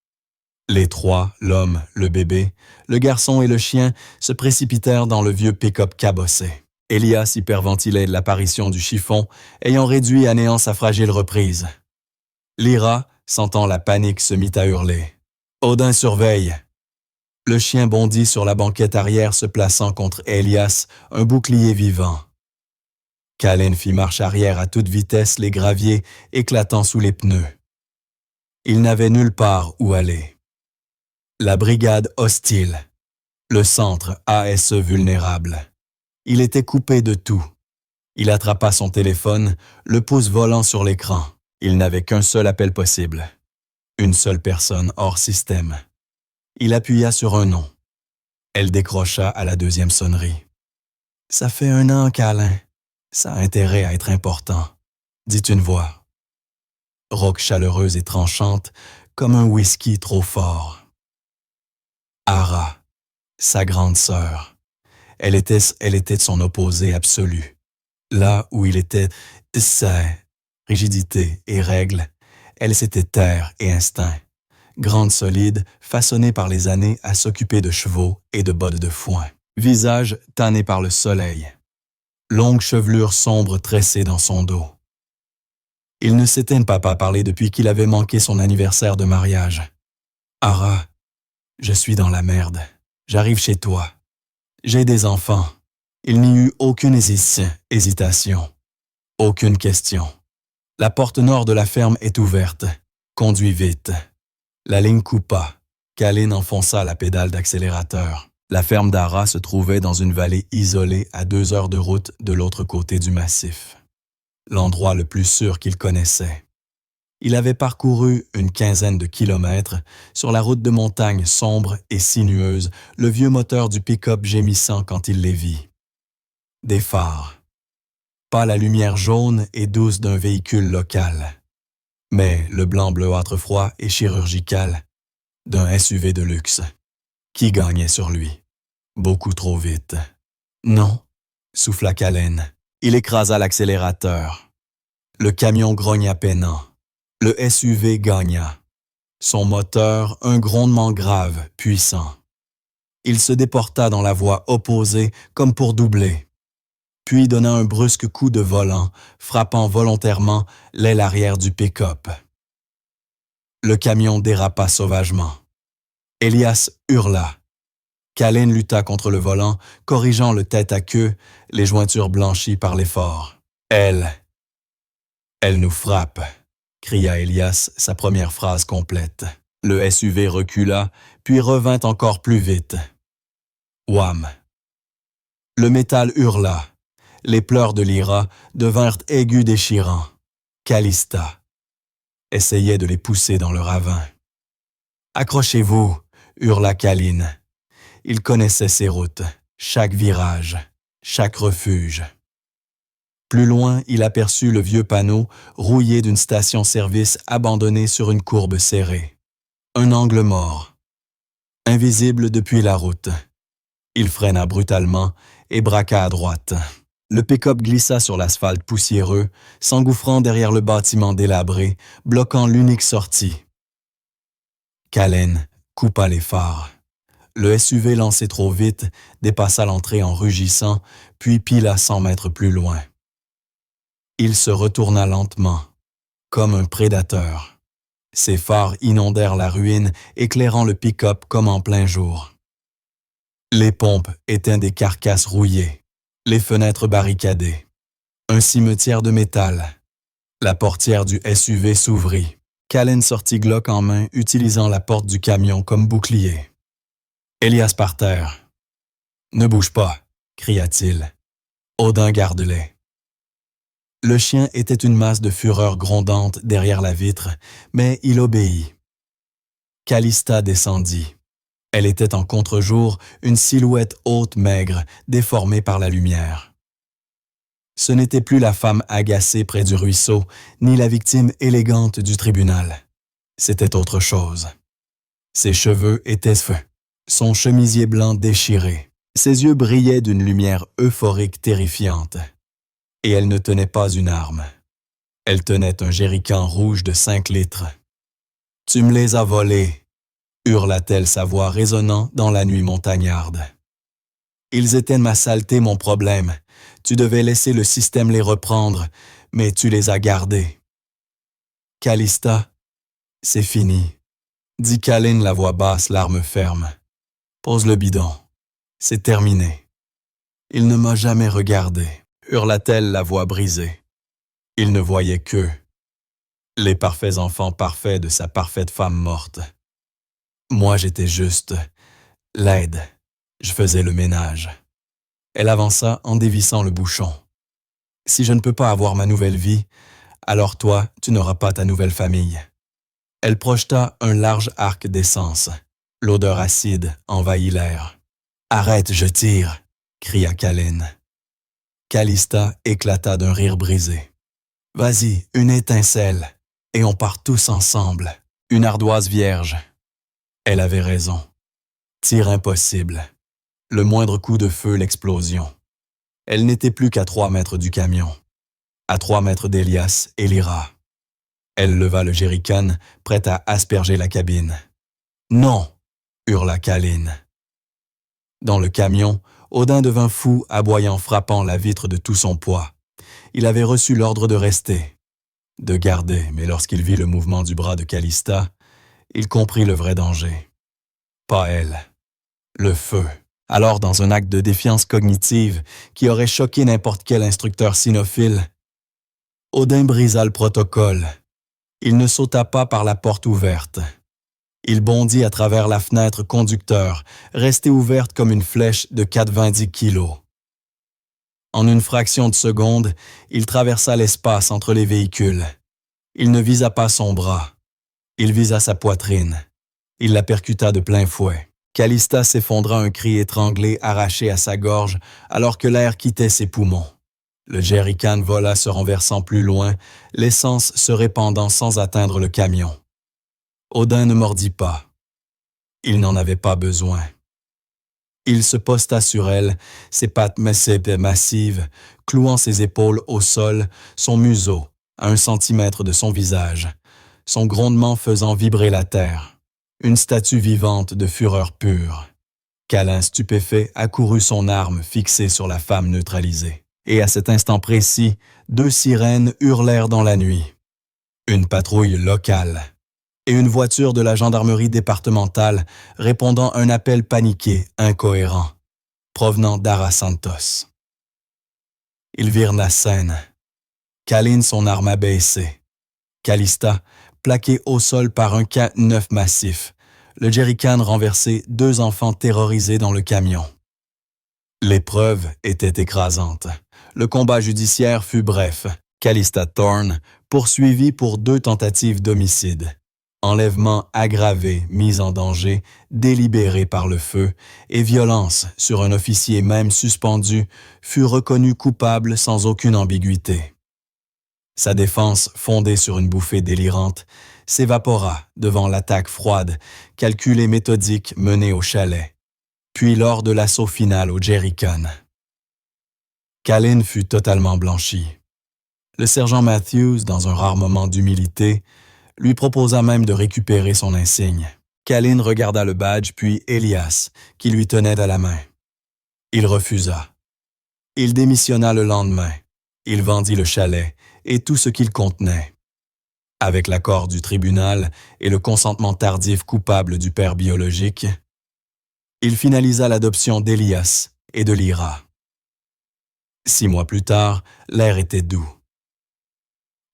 Les trois, l'homme, le bébé, le garçon et le chien, se précipitèrent dans le vieux pick-up cabossé. Elias hyperventilait l'apparition du chiffon, ayant réduit à néant sa fragile reprise. Lyra, sentant la panique, se mit à hurler. « Odin surveille !» Le chien bondit sur la banquette arrière, se plaçant contre Elias, un bouclier vivant. Callen fit marche arrière à toute vitesse, les graviers éclatant sous les pneus. Il n'avait nulle part où aller. La brigade hostile. Le centre ASE vulnérable. Il était coupé de tout. Il attrapa son téléphone, le pouce volant sur l'écran. Il n'avait qu'un seul appel possible. Une seule personne hors système. Il appuya sur un nom. Elle décrocha à la deuxième sonnerie. « Ça fait 1 an, Callen. Ça a intérêt à être important, » dit une voix. Rauque chaleureuse et tranchante, comme un whisky trop fort. Ara, sa grande sœur. Elle était son opposé absolu. Là où il était sa rigidité et règles, elle s'était terre et instinct. Grande solide, façonnée par les années à s'occuper de chevaux et de bottes de foin. Visage tanné par le soleil. Longue chevelure sombre tressée dans son dos. Il ne s'était pas parlé depuis qu'il avait manqué son anniversaire de mariage. « Ara, je suis dans la merde. J'arrive chez toi. J'ai des enfants. » Il n'y eut aucune hésitation. Aucune question. « La porte nord de la ferme est ouverte. Conduis vite. » La ligne coupa. Callen enfonça la pédale d'accélérateur. La ferme d'Ara se trouvait dans une vallée isolée à 2 heures de route de l'autre côté du massif. L'endroit le plus sûr qu'il connaissait. Il avait parcouru une 15aine de kilomètres sur la route de montagne sombre et sinueuse, le vieux moteur du pick-up gémissant quand il les vit. Des phares. Pas la lumière jaune et douce d'un véhicule local, mais le blanc bleuâtre froid et chirurgical d'un SUV de luxe. Qui gagnait sur lui? Beaucoup trop vite. Non, souffla Callen. Il écrasa l'accélérateur. Le camion grogna peinant. Le SUV gagna. Son moteur, un grondement grave, puissant. Il se déporta dans la voie opposée comme pour doubler, puis donna un brusque coup de volant, frappant volontairement l'aile arrière du pick-up. Le camion dérapa sauvagement. Elias hurla. Callen lutta contre le volant, corrigeant le tête à queue, les jointures blanchies par l'effort. « Elle nous frappe !» cria Elias, sa première phrase complète. Le SUV recula, puis revint encore plus vite. Wham! Le métal hurla. Les pleurs de Lyra devinrent aigus déchirants. Callista essayait de les pousser dans le ravin. « Accrochez-vous !» hurla Callen. Il connaissait ses routes, chaque virage, chaque refuge. Plus loin, il aperçut le vieux panneau rouillé d'une station-service abandonnée sur une courbe serrée. Un angle mort, invisible depuis la route. Il freina brutalement et braqua à droite. Le pick-up glissa sur l'asphalte poussiéreux, s'engouffrant derrière le bâtiment délabré, bloquant l'unique sortie. Callen coupa les phares. Le SUV lancé trop vite dépassa l'entrée en rugissant, puis pila 100 mètres plus loin. Il se retourna lentement, comme un prédateur. Ses phares inondèrent la ruine, éclairant le pick-up comme en plein jour. Les pompes étaient des carcasses rouillées, les fenêtres barricadées. Un cimetière de métal. La portière du SUV s'ouvrit. Callen sortit Glock en main, utilisant la porte du camion comme bouclier. Elias par terre. « Ne bouge pas !» cria-t-il. Odin garde-les. Le chien était une masse de fureur grondante derrière la vitre, mais il obéit. Callista descendit. Elle était en contre-jour, une silhouette haute maigre, déformée par la lumière. Ce n'était plus la femme agacée près du ruisseau, ni la victime élégante du tribunal. C'était autre chose. Ses cheveux étaient feux, son chemisier blanc déchiré. Ses yeux brillaient d'une lumière euphorique terrifiante. Et elle ne tenait pas une arme. Elle tenait un jerrycan rouge de 5 litres. « Tu me les as volés !» hurla-t-elle sa voix résonnant dans la nuit montagnarde. Ils étaient ma saleté, mon problème. Tu devais laisser le système les reprendre, mais tu les as gardés. Calista, c'est fini, dit Kalin la voix basse, l'arme ferme. Pose le bidon. C'est terminé. Il ne m'a jamais regardé, hurla-t-elle la voix brisée. Il ne voyait qu'eux, les parfaits enfants parfaits de sa parfaite femme morte. Moi, j'étais juste l'aide. Je faisais le ménage. Elle avança en dévissant le bouchon. Si je ne peux pas avoir ma nouvelle vie, alors toi, tu n'auras pas ta nouvelle famille. Elle projeta un large arc d'essence. L'odeur acide envahit l'air. Arrête, je tire, cria Kalin. Calista éclata d'un rire brisé. Vas-y, une étincelle, et on part tous ensemble. Une ardoise vierge. Elle avait raison. Tir impossible. Le moindre coup de feu, l'explosion. Elle n'était plus qu'à 3 mètres du camion. À 3 mètres d'Elias et Lyra. Elle leva le jerrycan, prête à asperger la cabine. Non, hurla Kalin. Dans le camion, Odin devint fou, aboyant, frappant la vitre de tout son poids. Il avait reçu l'ordre de rester, de garder, mais lorsqu'il vit le mouvement du bras de Calista, il comprit le vrai danger. Pas elle. Le feu. Alors, dans un acte de défiance cognitive qui aurait choqué n'importe quel instructeur cynophile, Odin brisa le protocole. Il ne sauta pas par la porte ouverte. Il bondit à travers la fenêtre conducteur, restée ouverte comme une flèche de 90 kilos. En une fraction de seconde, il traversa l'espace entre les véhicules. Il ne visa pas son bras. Il visa sa poitrine. Il la percuta de plein fouet. Calista s'effondra un cri étranglé arraché à sa gorge alors que l'air quittait ses poumons. Le jerrycan vola se renversant plus loin, l'essence se répandant sans atteindre le camion. Odin ne mordit pas. Il n'en avait pas besoin. Il se posta sur elle, ses pattes massives, clouant ses épaules au sol, son museau, à 1 centimètre de son visage, son grondement faisant vibrer la terre. Une statue vivante de fureur pure. Kalin, stupéfait, accourut son arme fixée sur la femme neutralisée. Et à cet instant précis, 2 sirènes hurlèrent dans la nuit. Une patrouille locale et une voiture de la gendarmerie départementale répondant à un appel paniqué, incohérent, provenant d'Ara Santos. Ils virent la scène. Kalin, son arme abaissée. Calista, plaqué au sol par un K9 massif. Le jerrycan renversé, 2 enfants terrorisés dans le camion. L'épreuve était écrasante. Le combat judiciaire fut bref. Calista Thorne poursuivi pour 2 tentatives d'homicide. Enlèvement aggravé, mise en danger, délibéré par le feu, et violence sur un officier même suspendu, fut reconnu coupable sans aucune ambiguïté. Sa défense, fondée sur une bouffée délirante, s'évapora devant l'attaque froide, calculée et méthodique menée au chalet, puis lors de l'assaut final au jerrycan. Kalin fut totalement blanchi. Le sergent Matthews, dans un rare moment d'humilité, lui proposa même de récupérer son insigne. Kalin regarda le badge puis Elias, qui lui tenait à la main. Il refusa. Il démissionna le lendemain. Il vendit le chalet et tout ce qu'il contenait. Avec l'accord du tribunal et le consentement tardif coupable du père biologique, il finalisa l'adoption d'Elias et de Lyra. 6 mois plus tard, l'air était doux.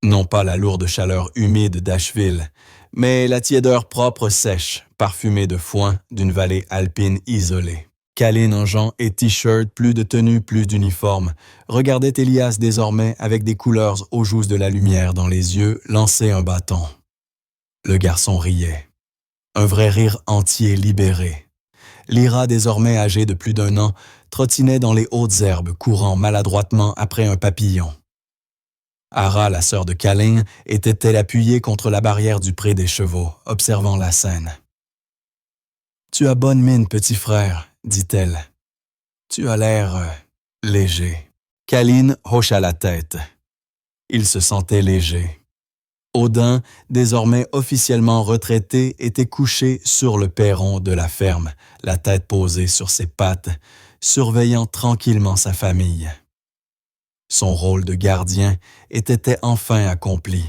Non pas la lourde chaleur humide d'Asheville, mais la tiédeur propre sèche, parfumée de foin d'une vallée alpine isolée. Kalin en jeans et t-shirt, plus de tenue, plus d'uniforme, regardait Elias désormais avec des couleurs aux joues de la lumière dans les yeux, lancer un bâton. Le garçon riait. Un vrai rire entier libéré. Lyra, désormais âgée de plus d'1 an, trottinait dans les hautes herbes, courant maladroitement après un papillon. Ara, la sœur de Kalin, était-elle appuyée contre la barrière du pré des chevaux, observant la scène. « Tu as bonne mine, petit frère, » dit-elle. « Tu as l'air léger. » Kalin hocha la tête. Il se sentait léger. Odin, désormais officiellement retraité, était couché sur le perron de la ferme, la tête posée sur ses pattes, surveillant tranquillement sa famille. Son rôle de gardien était enfin accompli.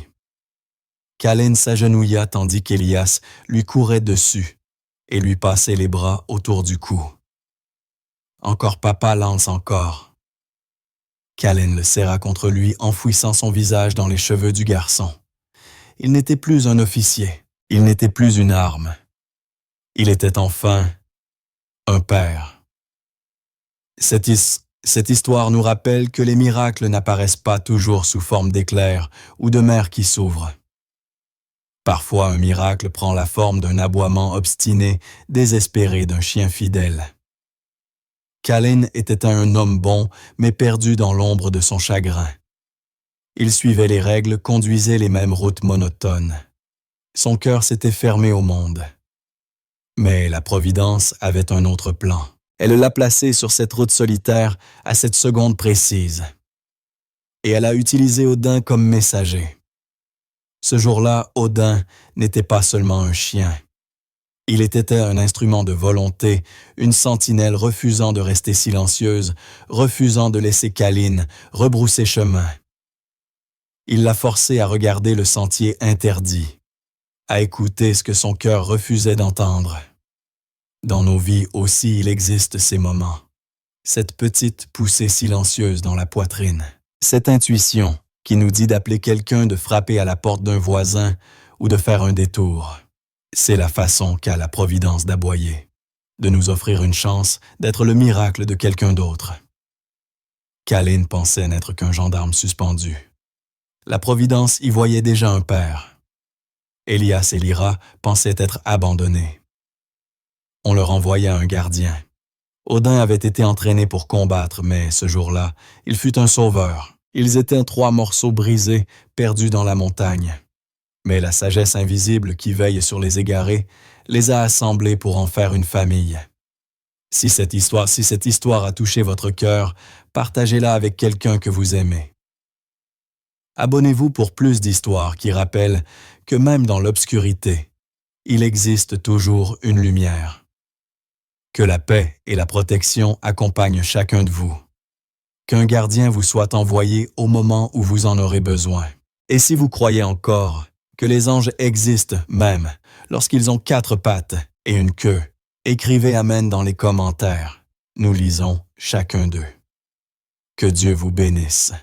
Kalin s'agenouilla tandis qu'Elias lui courait dessus et lui passait les bras autour du cou. Encore papa lance encore. Kalin le serra contre lui, enfouissant son visage dans les cheveux du garçon. Il n'était plus un officier, il n'était plus une arme. Il était enfin un père. Cette histoire nous rappelle que les miracles n'apparaissent pas toujours sous forme d'éclairs ou de mer qui s'ouvrent. Parfois, un miracle prend la forme d'un aboiement obstiné, désespéré d'un chien fidèle. Kalin était un homme bon, mais perdu dans l'ombre de son chagrin. Il suivait les règles, conduisait les mêmes routes monotones. Son cœur s'était fermé au monde. Mais la Providence avait un autre plan. Elle l'a placé sur cette route solitaire à cette seconde précise. Et elle a utilisé Odin comme messager. Ce jour-là, Odin n'était pas seulement un chien. Il était un instrument de volonté, une sentinelle refusant de rester silencieuse, refusant de laisser Kalin rebrousser chemin. Il l'a forcé à regarder le sentier interdit, à écouter ce que son cœur refusait d'entendre. Dans nos vies aussi, il existe ces moments. Cette petite poussée silencieuse dans la poitrine. Cette intuition qui nous dit d'appeler quelqu'un, de frapper à la porte d'un voisin ou de faire un détour. C'est la façon qu'a la Providence d'aboyer, de nous offrir une chance d'être le miracle de quelqu'un d'autre. Kalin pensait n'être qu'un gendarme suspendu. La Providence y voyait déjà un père. Elias et Lyra pensaient être abandonnés. On leur envoyait un gardien. Odin avait été entraîné pour combattre, mais ce jour-là, il fut un sauveur. Ils étaient 3 morceaux brisés, perdus dans la montagne. Mais la sagesse invisible qui veille sur les égarés les a assemblés pour en faire une famille. Si cette histoire a touché votre cœur, partagez-la avec quelqu'un que vous aimez. Abonnez-vous pour plus d'histoires qui rappellent que même dans l'obscurité, il existe toujours une lumière. Que la paix et la protection accompagnent chacun de vous. Qu'un gardien vous soit envoyé au moment où vous en aurez besoin. Et si vous croyez encore que les anges existent même lorsqu'ils ont 4 pattes et une queue, écrivez Amen dans les commentaires. Nous lisons chacun d'eux. Que Dieu vous bénisse.